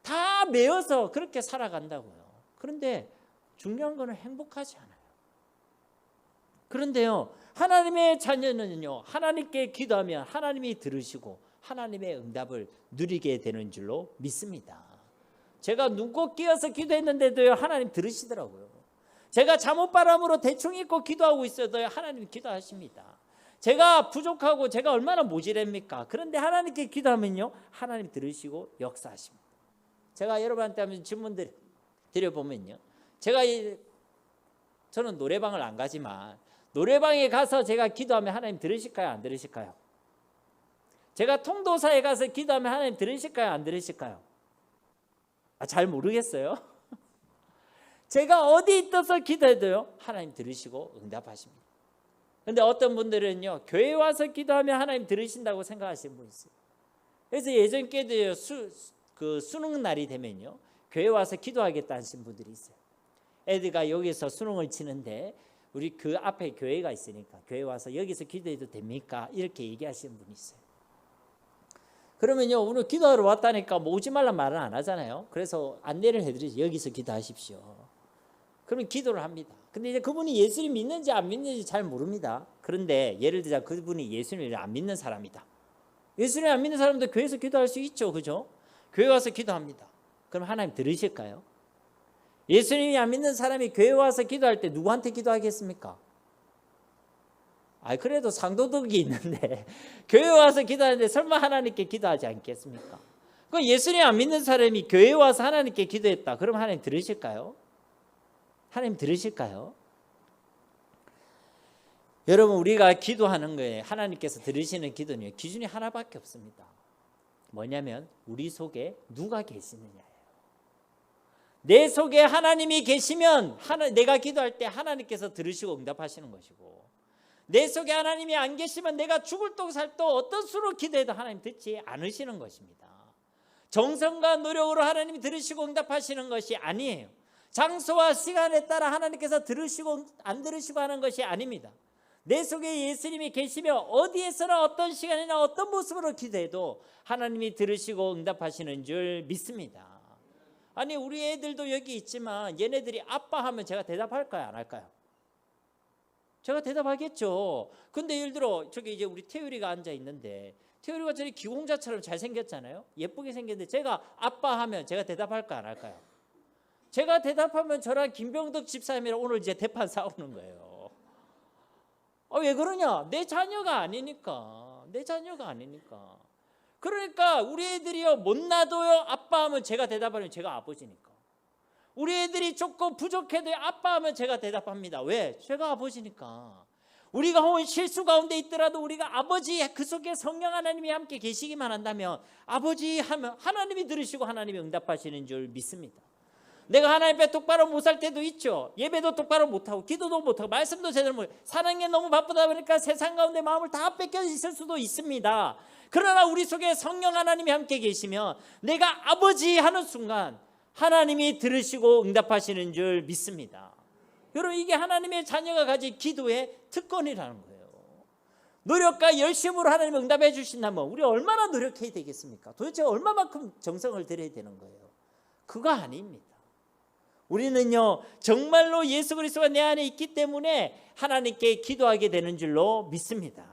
다 메워서 그렇게 살아간다고요. 그런데 중요한 거는 행복하지 않아요. 그런데요, 하나님의 자녀는요, 하나님께 기도하면 하나님이 들으시고 하나님의 응답을 누리게 되는 줄로 믿습니다. 제가 눈꼭 끼어서 기도했는데도요, 하나님 들으시더라고요. 제가 잠옷바람으로 대충 입고 기도하고 있어도요, 하나님 기도하십니다. 제가 부족하고 제가 얼마나 모질합니까? 그런데 하나님께 기도하면요, 하나님 들으시고 역사하십니다. 제가 여러분한테 한번 질문 드려보면요, 저는 노래방을 안 가지만 노래방에 가서 제가 기도하면 하나님 들으실까요? 안 들으실까요? 제가 통도사에 가서 기도하면 하나님 들으실까요? 안 들으실까요? 잘 모르겠어요. 제가 어디 있어서 기도해도요, 하나님 들으시고 응답하십니다. 그런데 어떤 분들은요, 교회 와서 기도하면 하나님 들으신다고 생각하시는 분 있어요. 그래서 예전께도요, 수능 날이 되면요, 교회 와서 기도하겠다 하시는 분들이 있어요. 애들가 여기서 수능을 치는데 우리 그 앞에 교회가 있으니까 교회 와서 여기서 기도해도 됩니까? 이렇게 얘기하시는 분이 있어요. 그러면요, 오늘 기도하러 왔다니까 뭐 오지 말란 말은 안 하잖아요. 그래서 안내를 해드리죠. 여기서 기도하십시오. 그러면 기도를 합니다. 근데 이제 그분이 예수님 믿는지 안 믿는지 잘 모릅니다. 그런데 예를 들자 그분이 예수님을 안 믿는 사람이다. 예수님 안 믿는 사람도 교회에서 기도할 수 있죠, 그죠? 교회 와서 기도합니다. 그럼 하나님 들으실까요? 예수님이 안 믿는 사람이 교회 와서 기도할 때 누구한테 기도하겠습니까? 그래도 상도덕이 있는데 교회 와서 기도하는데 설마 하나님께 기도하지 않겠습니까? 그 예수님 안 믿는 사람이 교회 와서 하나님께 기도했다. 그럼 하나님 들으실까요? 하나님 들으실까요? 여러분, 우리가 기도하는 거에 하나님께서 들으시는 기도는 기준이 하나밖에 없습니다. 뭐냐면 우리 속에 누가 계시느냐예요. 내 속에 하나님이 계시면 내가 기도할 때 하나님께서 들으시고 응답하시는 것이고, 내 속에 하나님이 안 계시면 내가 죽을 똥 살 똥 어떤 수로 기도해도 하나님 듣지 않으시는 것입니다. 정성과 노력으로 하나님이 들으시고 응답하시는 것이 아니에요. 장소와 시간에 따라 하나님께서 들으시고 안 들으시고 하는 것이 아닙니다. 내 속에 예수님이 계시며 어디에서나 어떤 시간이나 어떤 모습으로 기도해도 하나님이 들으시고 응답하시는 줄 믿습니다. 아니, 우리 애들도 여기 있지만 얘네들이 아빠 하면 제가 대답할까요, 안 할까요? 제가 대답하겠죠. 근데 예를 들어 저기 이제 우리 태율이가 앉아 있는데 태율이가 저리 기공자처럼 잘생겼잖아요. 예쁘게 생겼는데 제가 아빠 하면 제가 대답할까요, 안 할까요? 제가 대답하면 저랑 김병덕 집사님이랑 오늘 이제 대판 싸우는 거예요. 왜 그러냐? 내 자녀가 아니니까. 내 자녀가 아니니까. 그러니까 우리 애들이요, 못 놔둬요 아빠 하면 제가 대답하면 제가 아버지니까. 우리 애들이 조금 부족해도 아빠 하면 제가 대답합니다. 왜? 제가 아버지니까. 우리가 혹은 실수 가운데 있더라도 우리가 아버지, 그 속에 성령 하나님이 함께 계시기만 한다면 아버지 하면 하나님이 들으시고 하나님이 응답하시는 줄 믿습니다. 내가 하나님 앞에 똑바로 못 살 때도 있죠. 예배도 똑바로 못하고 기도도 못하고 말씀도 제대로 못하고 사는 게 너무 바쁘다 보니까 세상 가운데 마음을 다 뺏겨 있을 수도 있습니다. 그러나 우리 속에 성령 하나님이 함께 계시면 내가 아버지 하는 순간 하나님이 들으시고 응답하시는 줄 믿습니다. 여러분, 이게 하나님의 자녀가 가진 기도의 특권이라는 거예요. 노력과 열심으로 하나님 응답해 주신다면 우리 얼마나 노력해야 되겠습니까? 도대체 얼마만큼 정성을 들여야 되는 거예요? 그거 아닙니다. 우리는요, 정말로 예수 그리스도가 내 안에 있기 때문에 하나님께 기도하게 되는 줄로 믿습니다.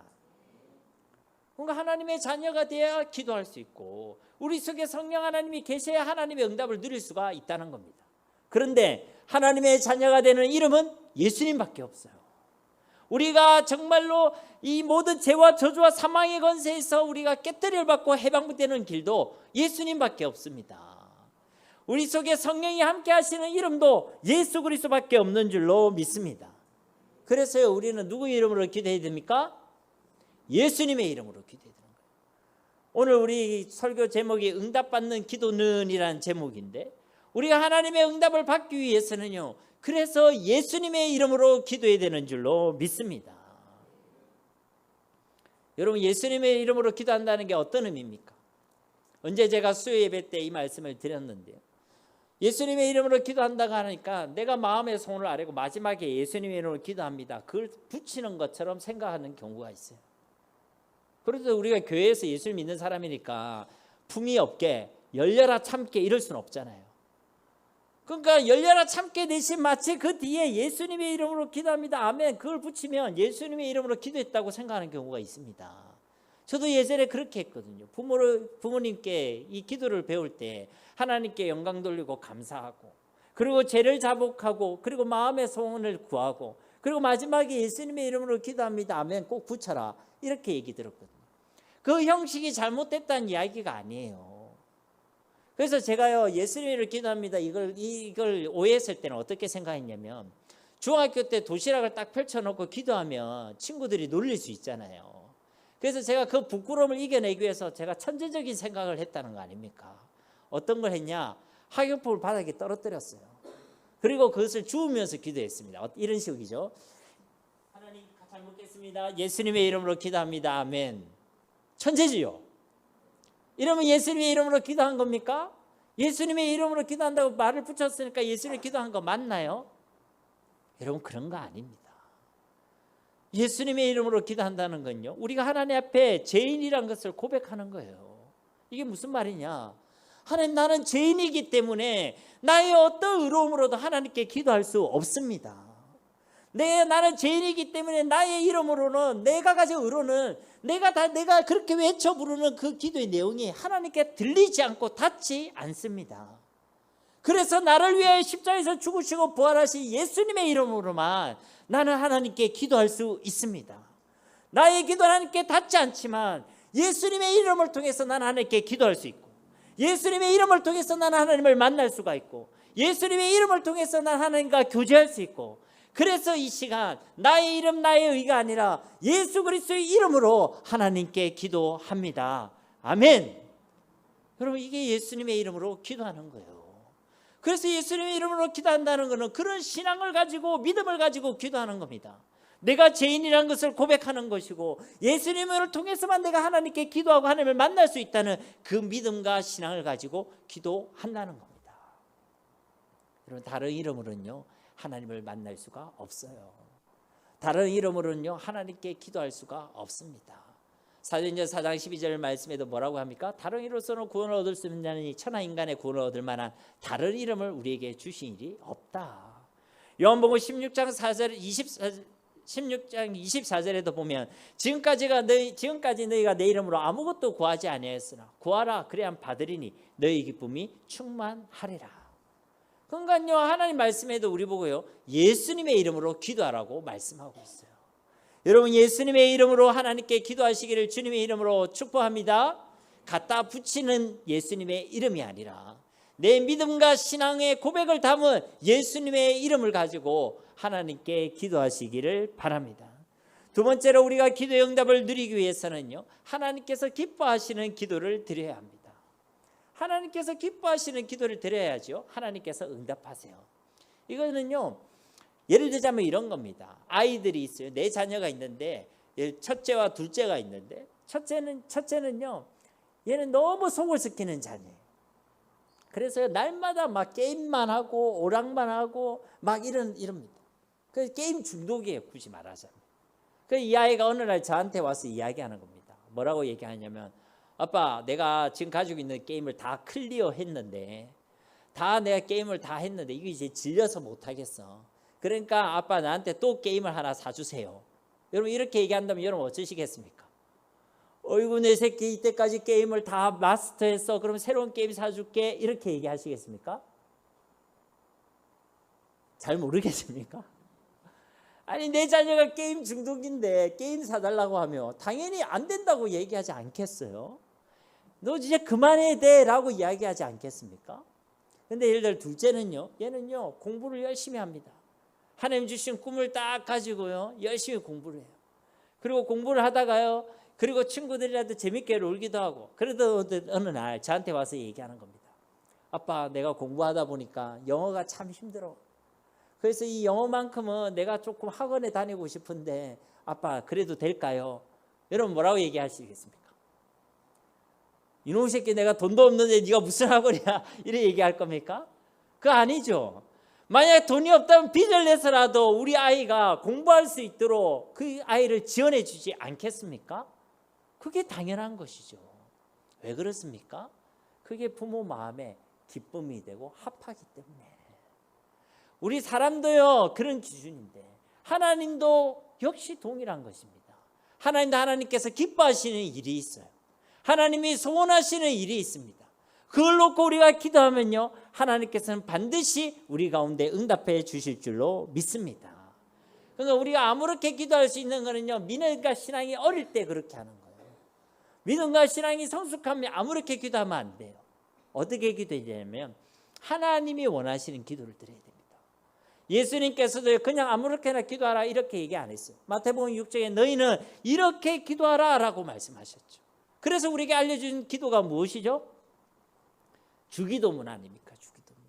그러니까 하나님의 자녀가 되어야 기도할 수 있고 우리 속에 성령 하나님이 계셔야 하나님의 응답을 누릴 수가 있다는 겁니다. 그런데 하나님의 자녀가 되는 이름은 예수님밖에 없어요. 우리가 정말로 이 모든 죄와 저주와 사망의 권세에서 우리가 깨뜨림을 받고 해방되는 길도 예수님밖에 없습니다. 우리 속에 성령이 함께 하시는 이름도 예수 그리스도밖에 없는 줄로 믿습니다. 그래서요, 우리는 누구 이름으로 기도해야 됩니까? 예수님의 이름으로 기도해야 되는 거예요. 오늘 우리 설교 제목이 응답받는 기도는 이라는 제목인데, 우리가 하나님의 응답을 받기 위해서는요, 그래서 예수님의 이름으로 기도해야 되는 줄로 믿습니다. 여러분, 예수님의 이름으로 기도한다는 게 어떤 의미입니까? 언제 제가 수요 예배 때 이 말씀을 드렸는데요, 예수님의 이름으로 기도한다고 하니까 내가 마음의 소원을 아뢰고 마지막에 예수님의 이름으로 기도합니다, 그걸 붙이는 것처럼 생각하는 경우가 있어요. 그래도 우리가 교회에서 예수를 믿는 사람이니까 품위 없게 열려라 참게 이럴 수는 없잖아요. 그러니까 열려라 참게 대신 마치 그 뒤에 예수님의 이름으로 기도합니다. 아멘. 그걸 붙이면 예수님의 이름으로 기도했다고 생각하는 경우가 있습니다. 저도 예전에 그렇게 했거든요. 부모님께 이 기도를 배울 때 하나님께 영광 돌리고 감사하고, 그리고 죄를 자복하고, 그리고 마음의 소원을 구하고, 그리고 마지막에 예수님의 이름으로 기도합니다. 아멘. 꼭 붙여라. 이렇게 얘기 들었거든요. 그 형식이 잘못됐다는 이야기가 아니에요. 그래서 제가요, 예수님을 기도합니다. 이걸 오해했을 때는 어떻게 생각했냐면, 중학교 때 도시락을 딱 펼쳐놓고 기도하면 친구들이 놀릴 수 있잖아요. 그래서 제가 그 부끄러움을 이겨내기 위해서 제가 천재적인 생각을 했다는 거 아닙니까? 어떤 걸 했냐? 학용품을 바닥에 떨어뜨렸어요. 그리고 그것을 주우면서 기도했습니다. 이런 식이죠. 하나님 잘 먹겠습니다. 예수님의 이름으로 기도합니다. 아멘. 천재지요. 이러면 예수님의 이름으로 기도한 겁니까? 예수님의 이름으로 기도한다고 말을 붙였으니까 예수님의 기도한 거 맞나요? 여러분, 그런 거 아닙니다. 예수님의 이름으로 기도한다는 건요, 우리가 하나님 앞에 죄인이란 것을 고백하는 거예요. 이게 무슨 말이냐? 하나님, 나는 죄인이기 때문에 나의 어떤 의로움으로도 하나님께 기도할 수 없습니다. 나는 죄인이기 때문에 나의 이름으로는, 내가 가진 의로는 내가 그렇게 외쳐 부르는 그 기도의 내용이 하나님께 들리지 않고 닿지 않습니다. 그래서 나를 위해 십자가에서 죽으시고 부활하신 예수님의 이름으로만 나는 하나님께 기도할 수 있습니다. 나의 기도는 하나님께 닿지 않지만 예수님의 이름을 통해서 나는 하나님께 기도할 수 있고, 예수님의 이름을 통해서 나는 하나님을 만날 수가 있고, 예수님의 이름을 통해서 나는 하나님과 교제할 수 있고, 그래서 이 시간 나의 이름 나의 의가 아니라 예수 그리스도의 이름으로 하나님께 기도합니다. 아멘. 여러분, 이게 예수님의 이름으로 기도하는 거예요. 그래서 예수님의 이름으로 기도한다는 것은 그런 신앙을 가지고 믿음을 가지고 기도하는 겁니다. 내가 죄인이라는 것을 고백하는 것이고, 예수님을 통해서만 내가 하나님께 기도하고 하나님을 만날 수 있다는 그 믿음과 신앙을 가지고 기도한다는 겁니다. 여러분, 다른 이름으로는요 하나님을 만날 수가 없어요. 다른 이름으로는요 하나님께 기도할 수가 없습니다. 사도행전 4장 12절 말씀에도 뭐라고 합니까? 다른 이름으로서는 구원을 얻을 수 있는 자는 천하 인간의 구원을 얻을 만한 다른 이름을 우리에게 주신 일이 없다. 요한복음 16장 24절에도 보면 지금까지 너희가 내 이름으로 아무것도 구하지 아니하였으나 구하라 그래야 받으리니 너희 기쁨이 충만하리라. 그러니까요, 하나님 말씀에도 우리 보고요 예수님의 이름으로 기도하라고 말씀하고 있어요. 여러분, 예수님의 이름으로 하나님께 기도하시기를 주님의 이름으로 축복합니다. 갖다 붙이는 예수님의 이름이 아니라 내 믿음과 신앙의 고백을 담은 예수님의 이름을 가지고 하나님께 기도하시기를 바랍니다. 두 번째로, 우리가 기도의 응답을 누리기 위해서는요 하나님께서 기뻐하시는 기도를 드려야 합니다. 하나님께서 기뻐하시는 기도를 드려야죠. 하나님께서 응답하세요. 이거는요, 예를 들자면 이런 겁니다. 아이들이 있어요. 내 자녀가 있는데, 첫째와 둘째가 있는데, 첫째는요 얘는 너무 속을 썩히는 자녀예요. 그래서 날마다 막 게임만 하고 오락만 하고 막 이럽니다. 그 게임 중독이에요, 굳이 말하자면. 그 이 아이가 어느 날 저한테 와서 이야기하는 겁니다. 뭐라고 얘기하냐면, 아빠, 내가 지금 가지고 있는 게임을 다 클리어 했는데, 내가 게임을 다 했는데 이게 이제 질려서 못하겠어. 그러니까 아빠, 나한테 또 게임을 하나 사주세요. 여러분, 이렇게 얘기한다면 여러분 어쩌시겠습니까? 어이구, 내 새끼 이때까지 게임을 다 마스터했어. 그럼 새로운 게임 사줄게. 이렇게 얘기하시겠습니까? 잘 모르겠습니까? 아니, 내 자녀가 게임 중독인데 게임 사달라고 하면 당연히 안 된다고 얘기하지 않겠어요? 너 이제 그만해야 돼 라고 이야기하지 않겠습니까? 근데 예를 들어 둘째는요, 얘는요 공부를 열심히 합니다. 하나님 주신 꿈을 딱 가지고요 열심히 공부를 해요. 그리고 공부를 하다가요, 그리고 친구들이라도 재밌게 놀기도 하고, 그래도 어느 날 저한테 와서 얘기하는 겁니다. 아빠, 내가 공부하다 보니까 영어가 참 힘들어. 그래서 이 영어만큼은 내가 조금 학원에 다니고 싶은데 아빠, 그래도 될까요? 여러분, 뭐라고 얘기하시겠습니까? 이놈의 새끼, 내가 돈도 없는데 네가 무슨 학원이야? 이렇게 얘기할 겁니까? 그거 아니죠. 만약 돈이 없다면 빚을 내서라도 우리 아이가 공부할 수 있도록 그 아이를 지원해 주지 않겠습니까? 그게 당연한 것이죠. 왜 그렇습니까? 그게 부모 마음에 기쁨이 되고 합하기 때문에. 우리 사람도요 그런 기준인데 하나님도 역시 동일한 것입니다. 하나님께서 기뻐하시는 일이 있어요. 하나님이 소원하시는 일이 있습니다. 그걸 놓고 우리가 기도하면요 하나님께서는 반드시 우리 가운데 응답해 주실 줄로 믿습니다. 그러니까 우리가 아무렇게 기도할 수 있는 것은요 믿음과 신앙이 어릴 때 그렇게 하는 거예요. 믿음과 신앙이 성숙하면 아무렇게 기도하면 안 돼요. 어떻게 기도해야 되냐면 하나님이 원하시는 기도를 드려야 됩니다. 예수님께서도 그냥 아무렇게나 기도하라 이렇게 얘기 안 했어요. 마태복음 6장에 너희는 이렇게 기도하라 라고 말씀하셨죠. 그래서 우리에게 알려준 기도가 무엇이죠? 주기도문 아닙니까? 주기도문.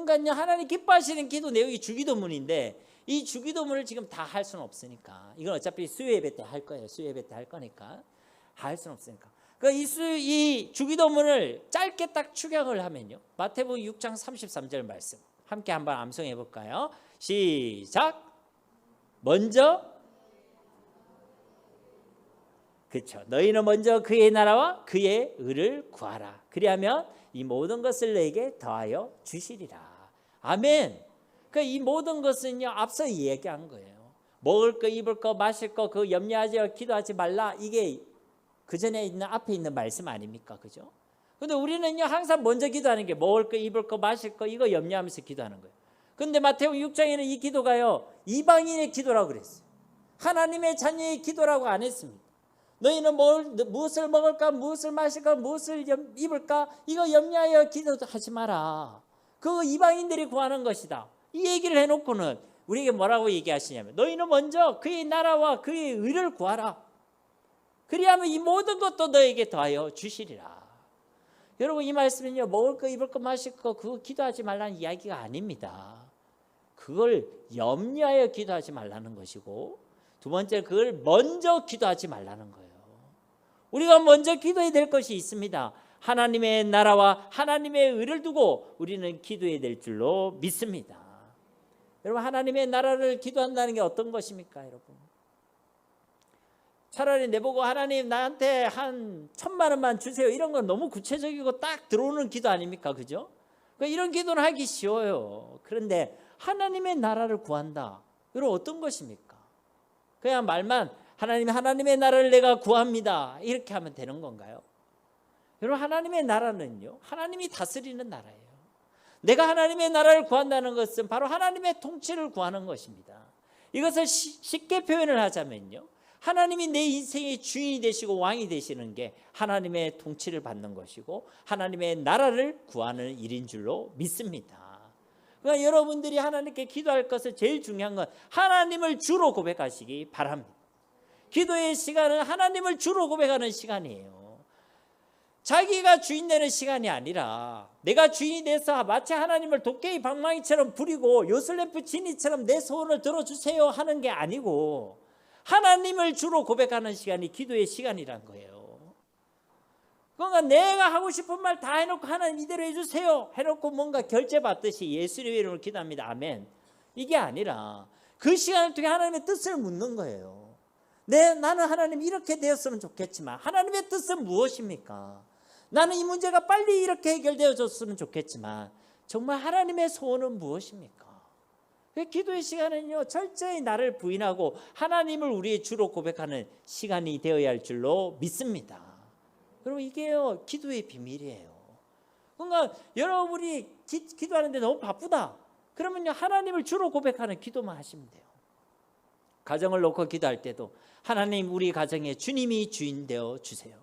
그러니까 하나님 기뻐하시는 기도 내용이 주기도문인데 이 주기도문을 지금 다 할 수는 없으니까 이건 어차피 수요예배 때 할 거예요. 수요예배 때 할 거니까 할 수는 없으니까 그러니까 이 주기도문을 짧게 딱 축약을 하면요 마태복음 6장 33절 말씀 함께 한번 암송해 볼까요? 시작. 먼저 그렇죠. 너희는 먼저 그의 나라와 그의 의를 구하라. 그리하면 이 모든 것을 너에게 더하여 주시리라. 아멘. 그러니까 이 모든 것은요 앞서 얘기한 거예요. 먹을 거, 입을 거, 마실 거 그거 염려하지 기도하지 말라. 이게 그 전에 있는 앞에 있는 말씀 아닙니까? 그죠? 근데 우리는요 항상 먼저 기도하는 게 먹을 거, 입을 거, 마실 거 이거 염려하면서 기도하는 거예요. 근데 마태복음 6장에는 이 기도가요 이방인의 기도라고 그랬어요. 하나님의 자녀의 기도라고 안 했습니다. 너희는 무엇을 먹을까, 무엇을 마실까, 무엇을 입을까 이거 염려하여 기도하지 마라. 그거 이방인들이 구하는 것이다. 이 얘기를 해놓고는 우리에게 뭐라고 얘기하시냐면 너희는 먼저 그의 나라와 그의 의를 구하라. 그리하면 이 모든 것도 너에게 더하여 주시리라. 여러분 이 말씀은요 먹을 거, 입을 거, 마실 거 그거 기도하지 말라는 이야기가 아닙니다. 그걸 염려하여 기도하지 말라는 것이고 두 번째 그걸 먼저 기도하지 말라는 거예요. 우리가 먼저 기도해야 될 것이 있습니다. 하나님의 나라와 하나님의 의를 두고 우리는 기도해야 될 줄로 믿습니다. 여러분 하나님의 나라를 기도한다는 게 어떤 것입니까? 여러분 차라리 내보고 하나님 나한테 한 1,000만 원만 주세요 이런 건 너무 구체적이고 딱 들어오는 기도 아닙니까? 그죠? 그러니까 이런 기도는 하기 쉬워요. 그런데 하나님의 나라를 구한다. 이건 어떤 것입니까? 그냥 말만 하나님의 나라를 내가 구합니다 이렇게 하면 되는 건가요? 여러분 하나님의 나라는요 하나님이 다스리는 나라예요. 내가 하나님의 나라를 구한다는 것은 바로 하나님의 통치를 구하는 것입니다. 이것을 쉽게 표현을 하자면요 하나님이 내 인생의 주인이 되시고 왕이 되시는 게 하나님의 통치를 받는 것이고 하나님의 나라를 구하는 일인 줄로 믿습니다. 그러니까 여러분들이 하나님께 기도할 것을 제일 중요한 건 하나님을 주로 고백하시기 바랍니다. 기도의 시간은 하나님을 주로 고백하는 시간이에요. 자기가 주인 되는 시간이 아니라 내가 주인이 돼서 마치 하나님을 도깨비 방망이처럼 부리고 요술램프 지니처럼 내 소원을 들어주세요 하는 게 아니고 하나님을 주로 고백하는 시간이 기도의 시간이란 거예요. 그러니까 내가 하고 싶은 말 다 해놓고 하나님 이대로 해주세요 해놓고 뭔가 결제받듯이 예수의 이름으로 기도합니다. 아멘. 이게 아니라 그 시간을 통해 하나님의 뜻을 묻는 거예요. 나는 하나님 이렇게 되었으면 좋겠지만 하나님의 뜻은 무엇입니까? 나는 이 문제가 빨리 이렇게 해결되어졌으면 좋겠지만 정말 하나님의 소원은 무엇입니까? 기도의 시간은요 철저히 나를 부인하고 하나님을 우리의 주로 고백하는 시간이 되어야 할 줄로 믿습니다. 여러분 이게요 기도의 비밀이에요. 그러니까 여러분이 기도하는데 너무 바쁘다 그러면요 하나님을 주로 고백하는 기도만 하시면 돼요. 가정을 놓고 기도할 때도 하나님 우리 가정에 주님이 주인 되어 주세요.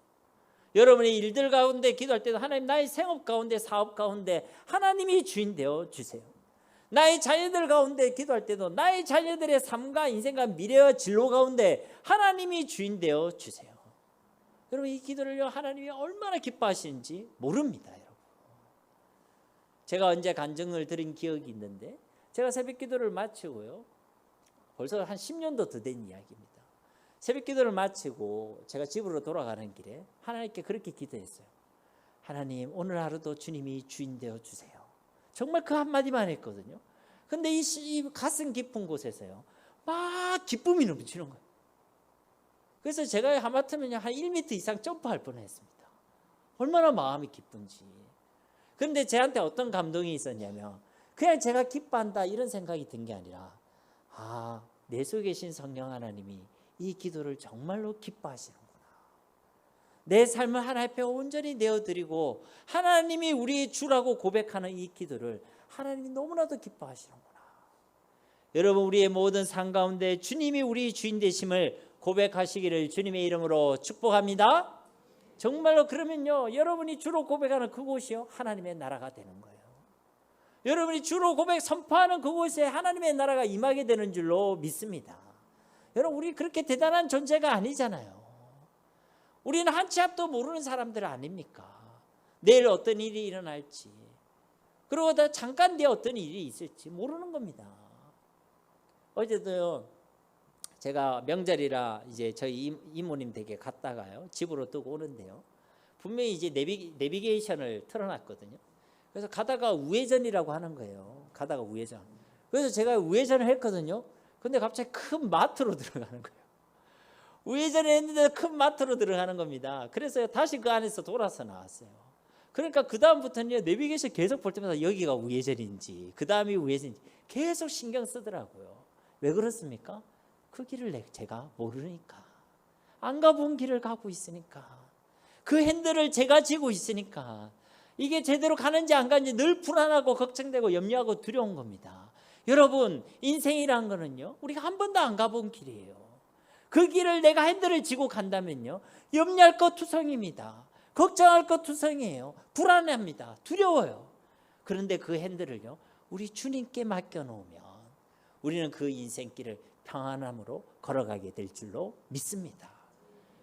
여러분의 일들 가운데 기도할 때도 하나님 나의 생업 가운데 사업 가운데 하나님이 주인 되어 주세요. 나의 자녀들 가운데 기도할 때도 나의 자녀들의 삶과 인생과 미래와 진로 가운데 하나님이 주인 되어 주세요. 여러분 이 기도를요 하나님이 얼마나 기뻐하시는지 모릅니다. 여러분 제가 언제 간증을 드린 기억이 있는데 제가 새벽 기도를 마치고요 벌써 한 10년도 더 된 이야기입니다. 새벽 기도를 마치고 제가 집으로 돌아가는 길에 하나님께 그렇게 기도했어요. 하나님 오늘 하루도 주님이 주인 되어 주세요. 정말 그 한마디만 했거든요. 근데 이 가슴 깊은 곳에서요 막 기쁨이 넘치는 거예요. 그래서 제가 하마터면 한 1m 이상 점프할 뻔했습니다. 얼마나 마음이 기쁜지. 그런데 저한테 어떤 감동이 있었냐면 그냥 제가 기뻐한다 이런 생각이 든 게 아니라 내 속에 계신 성령 하나님이 이 기도를 정말로 기뻐하시는구나. 내 삶을 하나님 앞에 온전히 내어드리고 하나님이 우리 주라고 고백하는 이 기도를 하나님이 너무나도 기뻐하시는구나. 여러분, 우리의 모든 삶 가운데 주님이 우리 주인 되심을 고백하시기를 주님의 이름으로 축복합니다. 정말로 그러면요, 여러분이 주로 고백하는 그곳이요 하나님의 나라가 되는 거예요. 여러분이 주로 선포하는 그곳에 하나님의 나라가 임하게 되는 줄로 믿습니다. 여러분, 우리 그렇게 대단한 존재가 아니잖아요. 우리는 한 치 앞도 모르는 사람들 아닙니까? 내일 어떤 일이 일어날지, 그리고 다 잠깐 뒤에 어떤 일이 있을지 모르는 겁니다. 어제도요, 제가 명절이라 이제 저희 이모님 댁에 갔다가요 집으로 뜨고 오는데요, 분명히 이제 내비게이션을 틀어놨거든요. 그래서 가다가 우회전이라고 하는 거예요. 가다가 우회전. 그래서 제가 우회전을 했거든요. 근데 갑자기 큰 마트로 들어가는 거예요. 우회전을 했는데 큰 마트로 들어가는 겁니다. 그래서 다시 그 안에서 돌아서 나왔어요. 그러니까 그 다음부터는 내비게이션 계속 볼 때마다 여기가 우회전인지 그 다음이 우회전인지 계속 신경 쓰더라고요. 왜 그렇습니까? 그 길을 제가 모르니까, 안 가본 길을 가고 있으니까, 그 핸들을 제가 쥐고 있으니까 이게 제대로 가는지 안 가는지 늘 불안하고 걱정되고 염려하고 두려운 겁니다. 여러분, 인생이란 거는요 우리가 한 번도 안 가본 길이에요. 그 길을 내가 핸들을 쥐고 간다면요 염려할 것 투성입니다. 걱정할 것 투성이에요. 불안합니다. 두려워요. 그런데 그 핸들을요 우리 주님께 맡겨놓으면 우리는 그 인생길을 평안함으로 걸어가게 될 줄로 믿습니다.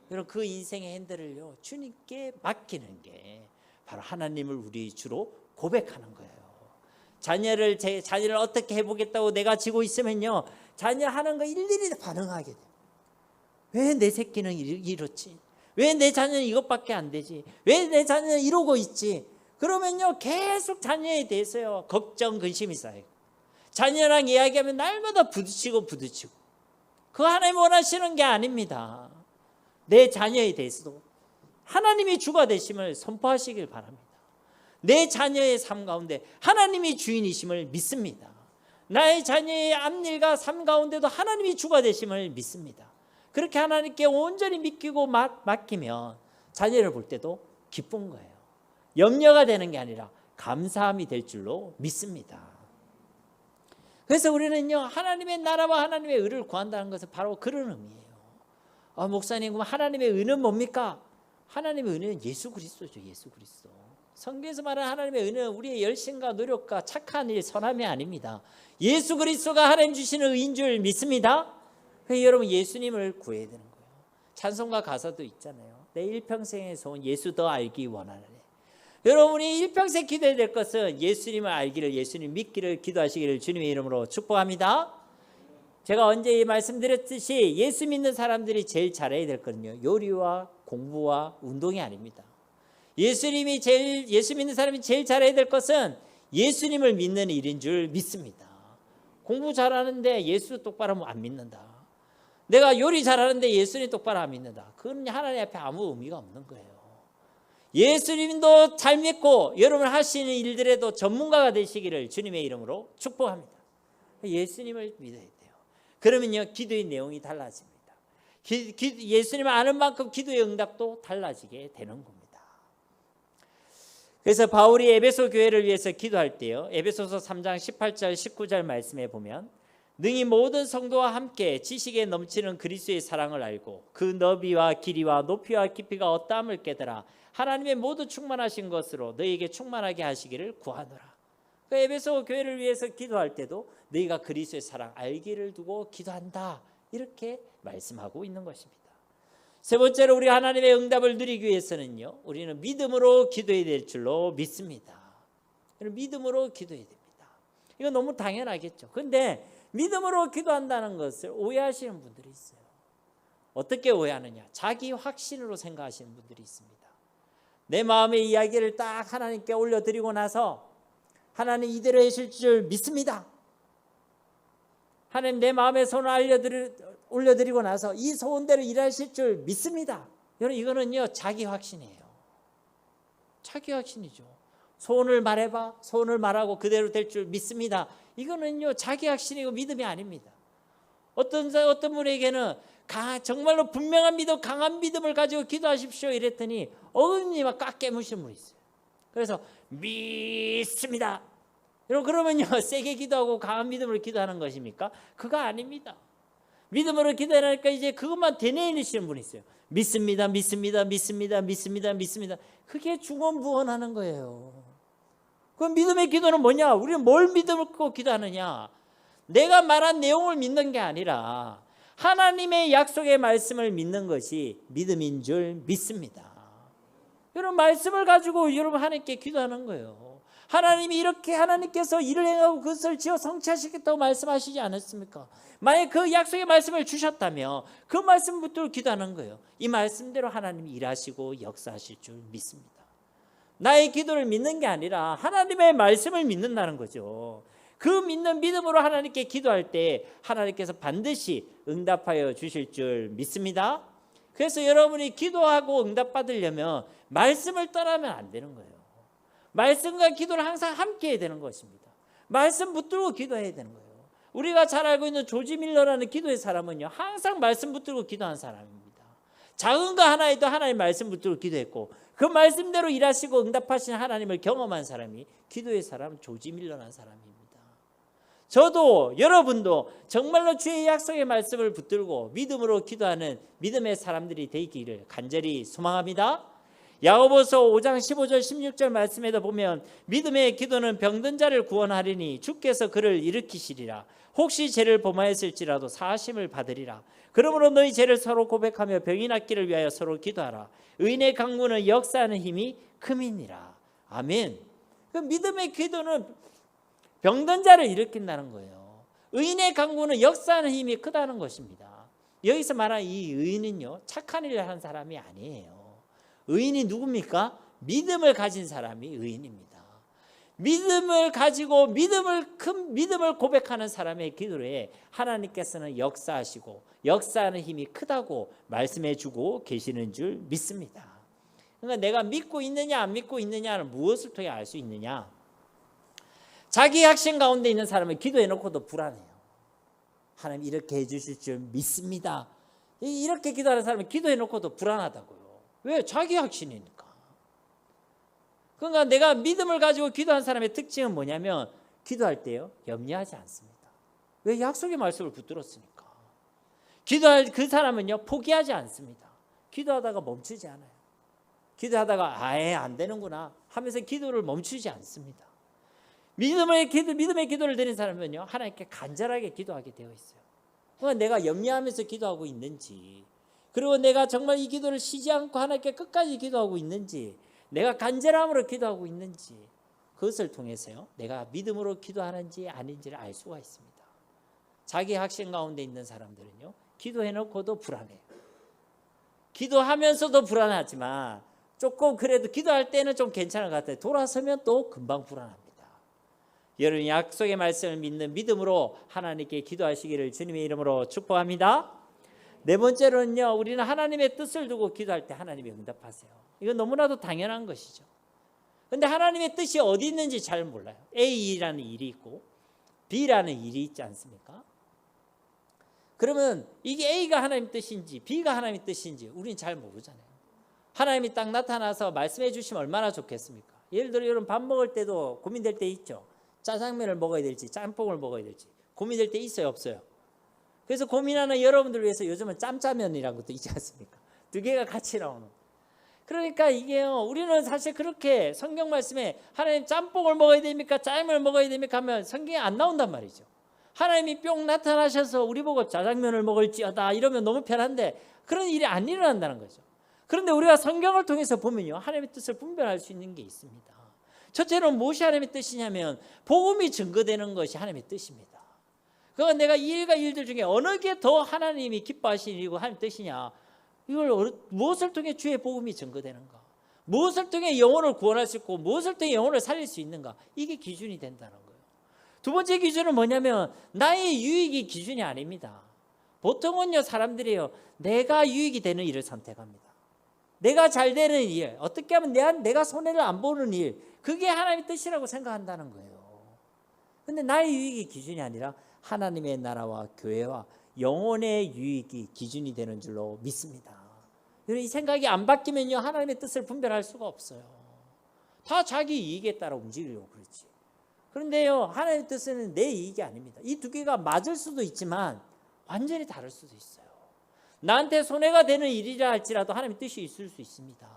여러분, 그 인생의 핸들을요 주님께 맡기는 게 바로 하나님을 우리 주로 고백하는 거예요. 제 자녀를 어떻게 해보겠다고 내가 지고 있으면요 자녀 하는 거 일일이 반응하게 돼요. 왜 내 새끼는 이렇지? 왜 내 자녀는 이것밖에 안 되지? 왜 내 자녀는 이러고 있지? 그러면요 계속 자녀에 대해서요 걱정, 근심이 쌓이고, 자녀랑 이야기하면 날마다 부딪히고 그거 하나님 원하시는 게 아닙니다. 내 자녀에 대해서도 하나님이 주가 되심을 선포하시길 바랍니다. 내 자녀의 삶 가운데 하나님이 주인이심을 믿습니다. 나의 자녀의 앞일과 삶 가운데도 하나님이 주가 되심을 믿습니다. 그렇게 하나님께 온전히 믿기고 맡기면 자녀를 볼 때도 기쁜 거예요. 염려가 되는 게 아니라 감사함이 될 줄로 믿습니다. 그래서 우리는요 하나님의 나라와 하나님의 의를 구한다는 것은 바로 그런 의미예요. 목사님, 그럼 하나님의 의는 뭡니까? 하나님의 의는 예수 그리스도죠. 예수 그리스도. 성경에서 말하는 하나님의 의는 우리의 열심과 노력과 착한 일, 선함이 아닙니다. 예수 그리스도가 하나님 주시는 의인 줄 믿습니다. 그래서 여러분, 예수님을 구해야 되는 거예요. 찬송가 가사도 있잖아요. 내 일평생의 소원 예수 더 알기 원하네. 여러분이 일평생 기도해야 될 것은 예수님을 알기를, 예수님 믿기를 기도하시기를 주님의 이름으로 축복합니다. 제가 언제 말씀드렸듯이 예수 믿는 사람들이 제일 잘해야 될 거는요 요리와 공부와 운동이 아닙니다. 예수 믿는 사람이 제일 잘해야 될 것은 예수님을 믿는 일인 줄 믿습니다. 공부 잘하는데 예수 똑바로 안 믿는다. 내가 요리 잘하는데 예수님 똑바로 안 믿는다. 그건 하나님 앞에 아무 의미가 없는 거예요. 예수님도 잘 믿고 여러분 하시는 일들에도 전문가가 되시기를 주님의 이름으로 축복합니다. 예수님을 믿어야 돼요. 그러면요 기도의 내용이 달라집니다. 예수님을 아는 만큼 기도의 응답도 달라지게 되는 겁니다. 그래서 바울이 에베소 교회를 위해서 기도할 때요 에베소서 3장 18절 19절 말씀에 보면 능히 모든 성도와 함께 지식에 넘치는 그리스도의 사랑을 알고 그 너비와 길이와 높이와 깊이가 어떠함을 깨달아 하나님의 모두 충만하신 것으로 너희에게 충만하게 하시기를 구하노라. 그 에베소 교회를 위해서 기도할 때도 너희가 그리스도의 사랑 알기를 두고 기도한다, 이렇게 말씀하고 있는 것입니다. 세 번째로 우리 하나님의 응답을 누리기 위해서는요 우리는 믿음으로 기도해야 될 줄로 믿습니다. 믿음으로 기도해야 됩니다. 이거 너무 당연하겠죠. 그런데 믿음으로 기도한다는 것을 오해하시는 분들이 있어요. 어떻게 오해하느냐? 자기 확신으로 생각하시는 분들이 있습니다. 내 마음의 이야기를 딱 하나님께 올려드리고 나서 하나님 이대로 하실 줄 믿습니다. 하나님 내 마음의 손을 올려드리고 나서 이 소원대로 일하실 줄 믿습니다. 여러분 이거는요 자기 확신이에요. 자기 확신이죠. 소원을 말해봐. 소원을 말하고 그대로 될 줄 믿습니다. 이거는요 자기 확신이고 믿음이 아닙니다. 어떤 분에게는 정말로 분명한 믿음, 강한 믿음을 가지고 기도하십시오 이랬더니 어금니 막 꽉 깨무신 분이 있어요. 그래서 믿습니다. 여러분 그러면요 세게 기도하고 강한 믿음으로 기도하는 것입니까? 그거 아닙니다. 믿음으로 기도하니까 이제 그것만 되뇌이시는 분이 있어요. 믿습니다, 믿습니다, 믿습니다, 믿습니다, 믿습니다. 그게 중언부언하는 거예요. 그 믿음의 기도는 뭐냐? 우리는 뭘 믿고 기도하느냐? 내가 말한 내용을 믿는 게 아니라 하나님의 약속의 말씀을 믿는 것이 믿음인 줄 믿습니다. 여러분 말씀을 가지고 여러분 하나님께 기도하는 거예요. 하나님이 이렇게 하나님께서 일을 행하고 그것을 지어 성취하시겠다고 말씀하시지 않았습니까? 만약 그 약속의 말씀을 주셨다면 그 말씀 붙들고 기도하는 거예요. 이 말씀대로 하나님이 일하시고 역사하실 줄 믿습니다. 나의 기도를 믿는 게 아니라 하나님의 말씀을 믿는다는 거죠. 그 믿는 믿음으로 하나님께 기도할 때 하나님께서 반드시 응답하여 주실 줄 믿습니다. 그래서 여러분이 기도하고 응답받으려면 말씀을 떠나면 안 되는 거예요. 말씀과 기도를 항상 함께 해야 되는 것입니다. 말씀 붙들고 기도해야 되는 거예요. 우리가 잘 알고 있는 조지 밀러라는 기도의 사람은요 항상 말씀 붙들고 기도한 사람입니다. 작은 거 하나에도 하나님 말씀 붙들고 기도했고 그 말씀대로 일하시고 응답하시는 하나님을 경험한 사람이 기도의 사람 조지 밀러라는 사람입니다. 저도 여러분도 정말로 주의 약속의 말씀을 붙들고 믿음으로 기도하는 믿음의 사람들이 되기를 간절히 소망합니다. 야고보서 5장 15절 16절 말씀에도 보면 믿음의 기도는 병든 자를 구원하리니 주께서 그를 일으키시리라. 혹시 죄를 범하였을지라도 사하심을 받으리라. 그러므로 너희 죄를 서로 고백하며 병이 낫기를 위하여 서로 기도하라. 의인의 강구는 역사하는 힘이 큼이니라. 아멘. 그 믿음의 기도는 병든 자를 일으킨다는 거예요. 의인의 강구는 역사하는 힘이 크다는 것입니다. 여기서 말하는 이 의인은요 착한 일을 하는 사람이 아니에요. 의인이 누굽니까? 믿음을 가진 사람이 의인입니다. 믿음을 가지고 큰 믿음을 고백하는 사람의 기도에 하나님께서는 역사하시고 역사하는 힘이 크다고 말씀해 주고 계시는 줄 믿습니다. 그러니까 내가 믿고 있느냐 안 믿고 있느냐는 무엇을 통해 알 수 있느냐? 자기 확신 가운데 있는 사람은 기도해 놓고도 불안해요. 하나님 이렇게 해 주실 줄 믿습니다. 이렇게 기도하는 사람은 기도해 놓고도 불안하다고요. 왜? 자기 확신이니까. 그러니까 내가 믿음을 가지고 기도한 사람의 특징은 뭐냐면 기도할 때요 염려하지 않습니다. 왜? 약속의 말씀을 붙들었으니까. 기도할 그 사람은요 포기하지 않습니다. 기도하다가 멈추지 않아요. 기도하다가 아예 안 되는구나 하면서 기도를 멈추지 않습니다. 믿음의 기도를 드린 사람은요 하나님께 간절하게 기도하게 되어 있어요. 그러니까 내가 염려하면서 기도하고 있는지, 그리고 내가 정말 이 기도를 쉬지 않고 하나님께 끝까지 기도하고 있는지, 내가 간절함으로 기도하고 있는지, 그것을 통해서요 내가 믿음으로 기도하는지 아닌지를 알 수가 있습니다. 자기 확신 가운데 있는 사람들은요 기도해놓고도 불안해요. 기도하면서도 불안하지만 조금 그래도 기도할 때는 좀 괜찮은 것 같아요. 돌아서면 또 금방 불안합니다. 여러분 약속의 말씀을 믿는 믿음으로 하나님께 기도하시기를 주님의 이름으로 축복합니다. 네 번째로는요 우리는 하나님의 뜻을 두고 기도할 때 하나님이 응답하세요. 이건 너무나도 당연한 것이죠. 그런데 하나님의 뜻이 어디 있는지 잘 몰라요. A라는 일이 있고 B라는 일이 있지 않습니까? 그러면 이게 A가 하나님 뜻인지 B가 하나님 뜻인지 우리는 잘 모르잖아요. 하나님이 딱 나타나서 말씀해 주시면 얼마나 좋겠습니까? 예를 들어 여러분 밥 먹을 때도 고민될 때 있죠. 짜장면을 먹어야 될지 짬뽕을 먹어야 될지 고민될 때 있어요 없어요? 그래서 고민하는 여러분들을 위해서 요즘은 짬짜면이라는 것도 있지 않습니까? 두 개가 같이 나오는. 그러니까 이게요 우리는 사실 그렇게 성경 말씀에 하나님 짬뽕을 먹어야 됩니까? 짜장면을 먹어야 됩니까? 하면 성경에 안 나온단 말이죠. 하나님이 뿅 나타나셔서 우리 보고 짜장면을 먹을지어다 이러면 너무 편한데 그런 일이 안 일어난다는 거죠. 그런데 우리가 성경을 통해서 보면요 하나님의 뜻을 분별할 수 있는 게 있습니다. 첫째로 무엇이 하나님의 뜻이냐면 복음이 증거되는 것이 하나님의 뜻입니다. 그러니까 내가 이 일과 일들 중에 어느 게 더 하나님이 기뻐하시는 일이고 하나님의 뜻이냐, 이걸 무엇을 통해 주의 복음이 증거되는가, 무엇을 통해 영혼을 구원할 수 있고 무엇을 통해 영혼을 살릴 수 있는가, 이게 기준이 된다는 거예요. 두 번째 기준은 뭐냐면 나의 유익이 기준이 아닙니다. 보통은요 사람들이요 내가 유익이 되는 일을 선택합니다. 내가 잘 되는 일, 어떻게 하면 내가 손해를 안 보는 일, 그게 하나님의 뜻이라고 생각한다는 거예요. 근데 나의 유익이 기준이 아니라 하나님의 나라와 교회와 영혼의 유익이 기준이 되는 줄로 믿습니다. 이 생각이 안 바뀌면요 하나님의 뜻을 분별할 수가 없어요. 다 자기 이익에 따라 움직이려고 그러지. 그런데요 하나님의 뜻은 내 이익이 아닙니다. 이 두 개가 맞을 수도 있지만 완전히 다를 수도 있어요. 나한테 손해가 되는 일이라 할지라도 하나님의 뜻이 있을 수 있습니다.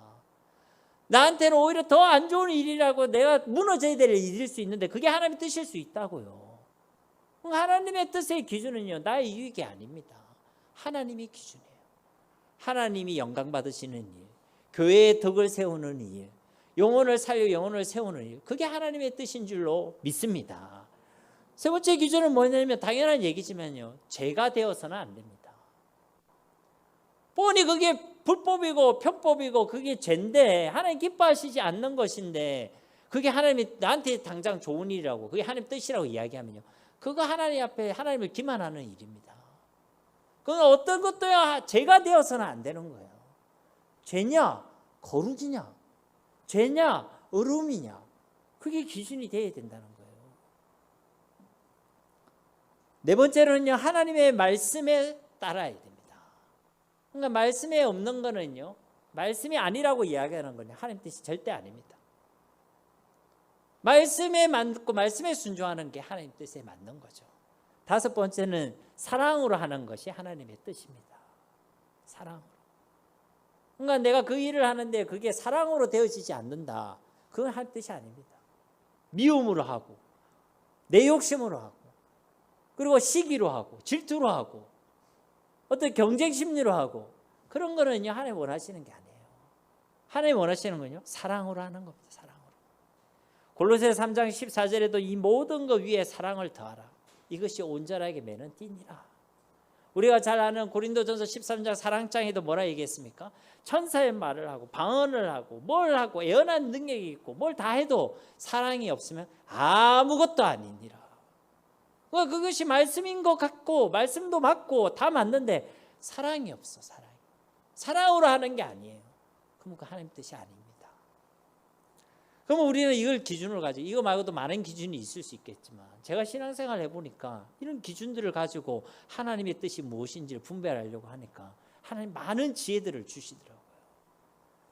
나한테는 오히려 더 안 좋은 일이라고 내가 무너져야 될 일일 수 있는데 그게 하나님의 뜻일 수 있다고요. 하나님의 뜻의 기준은요 나의 유익이 아닙니다. 하나님이 기준이에요. 하나님이 영광 받으시는 일, 교회의 덕을 세우는 일, 영혼을 살려 영혼을 세우는 일, 그게 하나님의 뜻인 줄로 믿습니다. 세 번째 기준은 뭐냐면 당연한 얘기지만요 죄가 되어서는 안 됩니다. 뻔히 그게 불법이고 편법이고 그게 죄인데 하나님 기뻐하시지 않는 것인데 그게 하나님이 나한테 당장 좋은 일이라고 그게 하나님 뜻이라고 이야기하면요 그거 하나님 앞에 하나님을 기만하는 일입니다. 그건 어떤 것도야 죄가 되어서는 안 되는 거예요. 죄냐 거룩이냐 죄냐 어려움이냐 그게 기준이 되어야 된다는 거예요. 네 번째로는요 하나님의 말씀에 따라야 됩니다. 그러니까 말씀에 없는 거는요 말씀이 아니라고 이야기하는 거냐 하나님 뜻이 절대 아닙니다. 말씀에 맞고 말씀에 순종하는 게 하나님 뜻에 맞는 거죠. 다섯 번째는 사랑으로 하는 것이 하나님의 뜻입니다. 사랑으로. 그러니까 내가 그 일을 하는데 그게 사랑으로 되어지지 않는다. 그건 하나님 뜻이 아닙니다. 미움으로 하고 내 욕심으로 하고 그리고 시기로 하고 질투로 하고 어떤 경쟁 심리로 하고 그런 거는요 하나님 원하시는 게 아니에요. 하나님 원하시는 건요 사랑으로 하는 겁니다. 사랑으로. 골로새서 3장 14절에도 이 모든 것 위에 사랑을 더하라. 이것이 온전하게 매는 띠니라. 우리가 잘 아는 고린도전서 13장 사랑장에도 뭐라 얘기했습니까? 천사의 말을 하고 방언을 하고 뭘 하고 예언한 능력이 있고 뭘 다 해도 사랑이 없으면 아무것도 아니니라. 그것이 말씀인 것 같고 말씀도 맞고 다 맞는데 사랑이 없어. 사랑으로 하는 게 아니에요. 그럼 그 하나님 뜻이 아닙니다. 그러면 우리는 이걸 기준으로 가지고 이거 말고도 많은 기준이 있을 수 있겠지만 제가 신앙생활 해보니까 이런 기준들을 가지고 하나님의 뜻이 무엇인지를 분별하려고 하니까 하나님 많은 지혜들을 주시더라고요.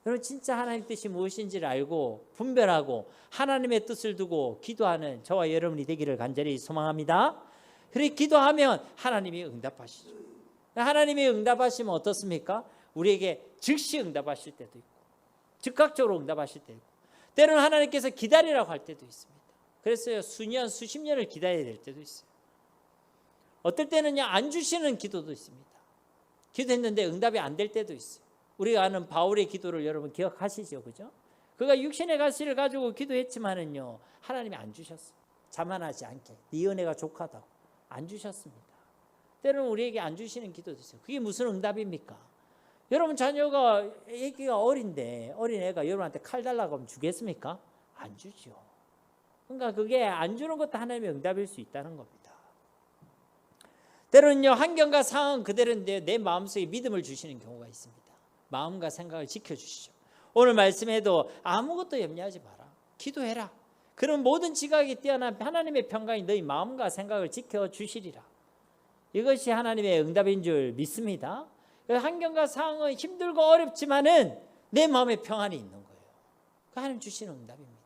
여러분 진짜 하나님의 뜻이 무엇인지를 알고 분별하고 하나님의 뜻을 두고 기도하는 저와 여러분이 되기를 간절히 소망합니다. 그렇게 기도하면 하나님이 응답하시죠. 하나님이 응답하시면 어떻습니까? 우리에게 즉시 응답하실 때도 있고 즉각적으로 응답하실 때도 있고 때로는 하나님께서 기다리라고 할 때도 있습니다. 그래서 수년 수십 년을 기다려야 될 때도 있어요. 어떨 때는요 안 주시는 기도도 있습니다. 기도했는데 응답이 안 될 때도 있어요. 우리가 아는 바울의 기도를 여러분 기억하시죠, 그죠? 그가 육신의 가시를 가지고 기도했지만은요 하나님이 안 주셨어요. 자만하지 않게 네 은혜가 족하다고 안 주셨습니다. 때로는 우리에게 안 주시는 기도도 있어요. 그게 무슨 응답입니까? 여러분 자녀가 애기가 어린데 어린애가 여러분한테 칼 달라고 하면 주겠습니까? 안 주죠. 그러니까 그게 안 주는 것도 하나님의 응답일 수 있다는 겁니다. 때로는요 환경과 상황 그대로인데 내 마음속에 믿음을 주시는 경우가 있습니다. 마음과 생각을 지켜주시죠. 오늘 말씀에도 아무것도 염려하지 마라. 기도해라. 그런 모든 지각이 뛰어난 하나님의 평강이 너희 마음과 생각을 지켜주시리라. 이것이 하나님의 응답인 줄 믿습니다. 환경과 상황은 힘들고 어렵지만은 내 마음에 평안이 있는 거예요. 하나님 주시는 응답입니다.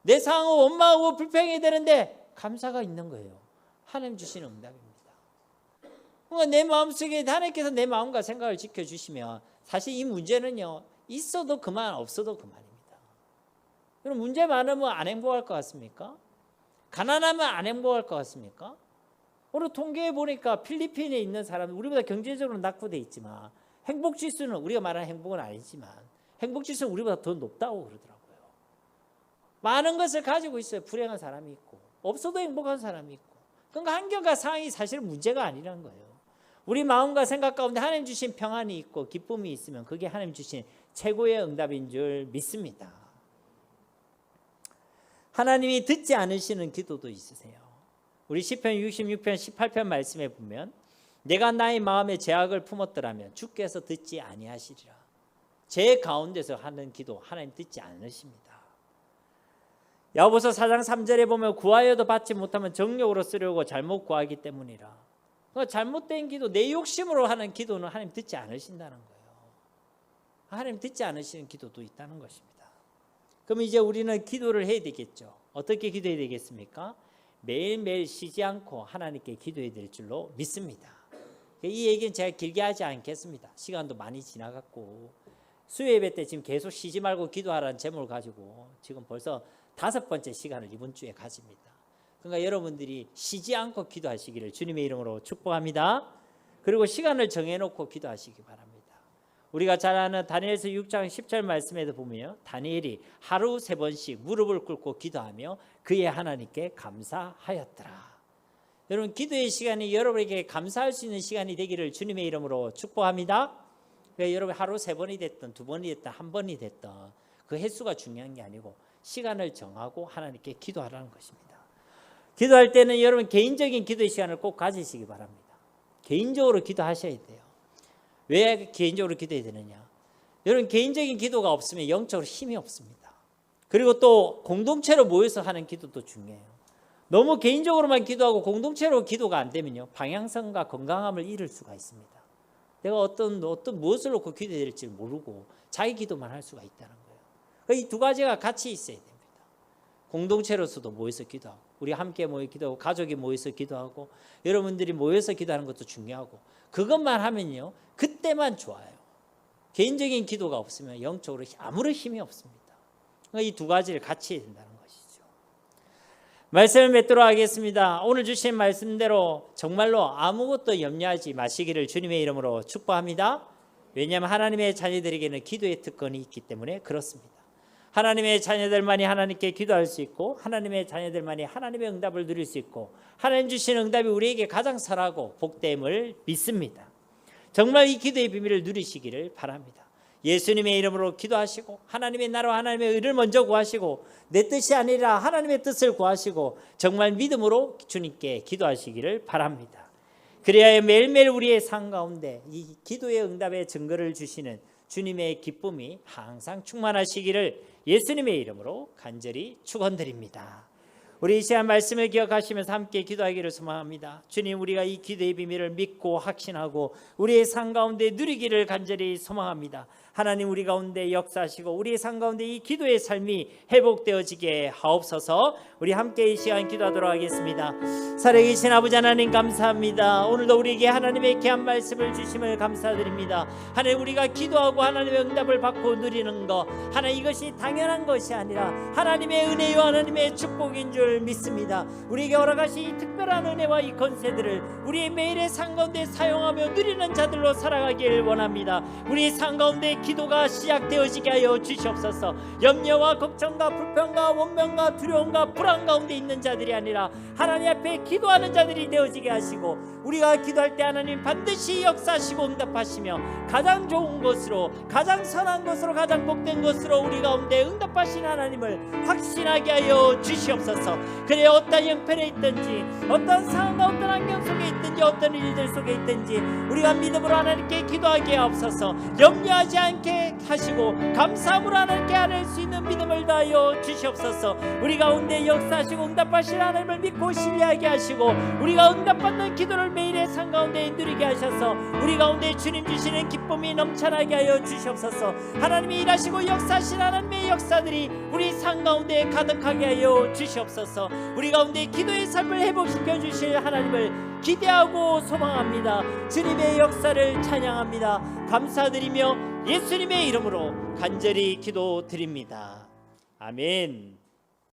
내 상황은 원망하고 불평이 되는데 감사가 있는 거예요. 하나님 주시는 응답입니다. 내 마음속에 하나님께서 내 마음과 생각을 지켜주시면 사실 이 문제는요 있어도 그만 없어도 그만입니다. 그럼 문제 많으면 안 행복할 것 같습니까? 가난하면 안 행복할 것 같습니까? 오늘 통계에 보니까 필리핀에 있는 사람은 우리보다 경제적으로 낙후돼 있지만 행복지수는 우리가 말하는 행복은 아니지만 행복지수는 우리보다 더 높다고 그러더라고요. 많은 것을 가지고 있어요. 불행한 사람이 있고 없어도 행복한 사람이 있고 그러니까 환경과 상황이 사실 문제가 아니라는 거예요. 우리 마음과 생각 가운데 하나님 주신 평안이 있고 기쁨이 있으면 그게 하나님 주신 최고의 응답인 줄 믿습니다. 하나님이 듣지 않으시는 기도도 있으세요. 우리 시편 66편 18편 말씀에 보면 내가 나의 마음에 죄악을 품었더라면 주께서 듣지 아니하시리라. 제 가운데서 하는 기도 하나님 듣지 않으십니다. 야고보서 4장 3절에 보면 구하여도 받지 못하면 정욕으로 쓰려고 잘못 구하기 때문이라. 그러니까 잘못된 기도, 내 욕심으로 하는 기도는 하나님 듣지 않으신다는 거예요. 하나님 듣지 않으시는 기도도 있다는 것입니다. 그럼 이제 우리는 기도를 해야 되겠죠. 어떻게 기도해야 되겠습니까? 매일매일 쉬지 않고 하나님께 기도해야 될 줄로 믿습니다. 이 얘기는 제가 길게 하지 않겠습니다. 시간도 많이 지나갔고, 수요예배 때 지금 계속 쉬지 말고 기도하라는 제목을 가지고 지금 벌써 5번째 시간을 이번 주에 가집니다. 그러니까 여러분들이 쉬지 않고 기도하시기를 주님의 이름으로 축복합니다. 그리고 시간을 정해놓고 기도하시기 바랍니다. 우리가 잘 아는 다니엘서 6장 10절 말씀에도 보면 다니엘이 하루 3번씩 무릎을 꿇고 기도하며 그의 하나님께 감사하였더라. 여러분, 기도의 시간이 여러분에게 감사할 수 있는 시간이 되기를 주님의 이름으로 축복합니다. 여러분, 하루 3번이 됐든 2번이 됐든 1번이 됐든 그 횟수가 중요한 게 아니고 시간을 정하고 하나님께 기도하라는 것입니다. 기도할 때는 여러분 개인적인 기도의 시간을 꼭 가지시기 바랍니다. 개인적으로 기도하셔야 돼요. 왜 개인적으로 기도해야 되느냐? 여러분, 개인적인 기도가 없으면 영적으로 힘이 없습니다. 그리고 또 공동체로 모여서 하는 기도도 중요해요. 너무 개인적으로만 기도하고 공동체로 기도가 안 되면요, 방향성과 건강함을 잃을 수가 있습니다. 내가 어떤 무엇을 놓고 기도해야 될지 모르고 자기 기도만 할 수가 있다는 거예요. 이 두 가지가 같이 있어야 됩니다. 공동체로서도 모여서 기도하고, 우리 함께 모여 기도하고, 가족이 모여서 기도하고, 여러분들이 모여서 기도하는 것도 중요하고, 그것만 하면요, 그때만 좋아요. 개인적인 기도가 없으면 영적으로 아무런 힘이 없습니다. 이 두 가지를 같이 해야 된다는 것이죠. 말씀을 맺도록 하겠습니다. 오늘 주신 말씀대로 정말로 아무것도 염려하지 마시기를 주님의 이름으로 축복합니다. 왜냐하면 하나님의 자녀들에게는 기도의 특권이 있기 때문에 그렇습니다. 하나님의 자녀들만이 하나님께 기도할 수 있고, 하나님의 자녀들만이 하나님의 응답을 누릴 수 있고, 하나님 주시는 응답이 우리에게 가장 선하고 복됨을 믿습니다. 정말 이 기도의 비밀을 누리시기를 바랍니다. 예수님의 이름으로 기도하시고, 하나님의 나라와 하나님의 의를 먼저 구하시고, 내 뜻이 아니라 하나님의 뜻을 구하시고, 정말 믿음으로 주님께 기도하시기를 바랍니다. 그래야 매일매일 우리의 삶 가운데 이 기도의 응답의 증거를 주시는 주님의 기쁨이 항상 충만하시기를 예수님의 이름으로 간절히 축원드립니다. 우리 이 시간 말씀을 기억하시면서 함께 기도하기를 소망합니다. 주님, 우리가 이 기도의 비밀을 믿고 확신하고 우리의 삶 가운데 누리기를 간절히 소망합니다. 하나님, 우리 가운데 역사하시고 우리의 삶 가운데 이 기도의 삶이 회복되어지게 하옵소서. 우리 함께 이 시간 기도하도록 하겠습니다. 살아계신 아버지 하나님, 감사합니다. 오늘도 우리에게 하나님의 귀한 말씀을 주심을 감사드립니다. 하나님, 우리가 기도하고 하나님의 응답을 받고 누리는 것, 하나님, 이것이 당연한 것이 아니라 하나님의 은혜와 하나님의 축복인 줄 믿습니다. 우리에게 허락하신 이 특별한 은혜와 이 권세들을 우리의 매일의 삶 가운데 사용하며 누리는 자들로 살아가길 원합니다. 우리의 삶 가운데 기도가 시작되어지게 하여 주시옵소서. 염려와 걱정과 불평과 원망과 두려움과 불안 가운데 있는 자들이 아니라 하나님 앞에 기도하는 자들이 되어지게 하시고, 우리가 기도할 때 하나님 반드시 역사하시고 응답하시며 가장 좋은 것으로, 가장 선한 것으로, 가장 복된 것으로 우리 가운데 응답하신 하나님을 확신하게 하여 주시옵소서. 그래, 어떤 형편에 있든지, 어떤 상황과 어떤 환경 속에 있든지, 어떤 일들 속에 있든지 우리가 믿음으로 하나님께 기도하게 하옵소서. 염려하지 않게 하시고 감사함으로 하나님께 아뢰 수 있는 믿음을 다하여 주시옵소서. 우리 가운데 역사하시고 응답하실 하나님을 믿고 신뢰하게 하시고, 우리가 응답받는 기도를 매일의 삶 가운데 누리게 하셔서 우리 가운데 주님 주시는 기쁨이 넘쳐나게 하여 주시옵소서. 하나님이 일하시고 역사하신 하나님의 역사들이 우리 삶 가운데 가득하게 하여 주시옵소서. 우리 가운데 기도의 삶을 회복시켜 주실 하나님을 기대하고 소망합니다. 주님의 역사를 찬양합니다. 감사드리며 예수님의 이름으로 간절히 기도드립니다. 아멘.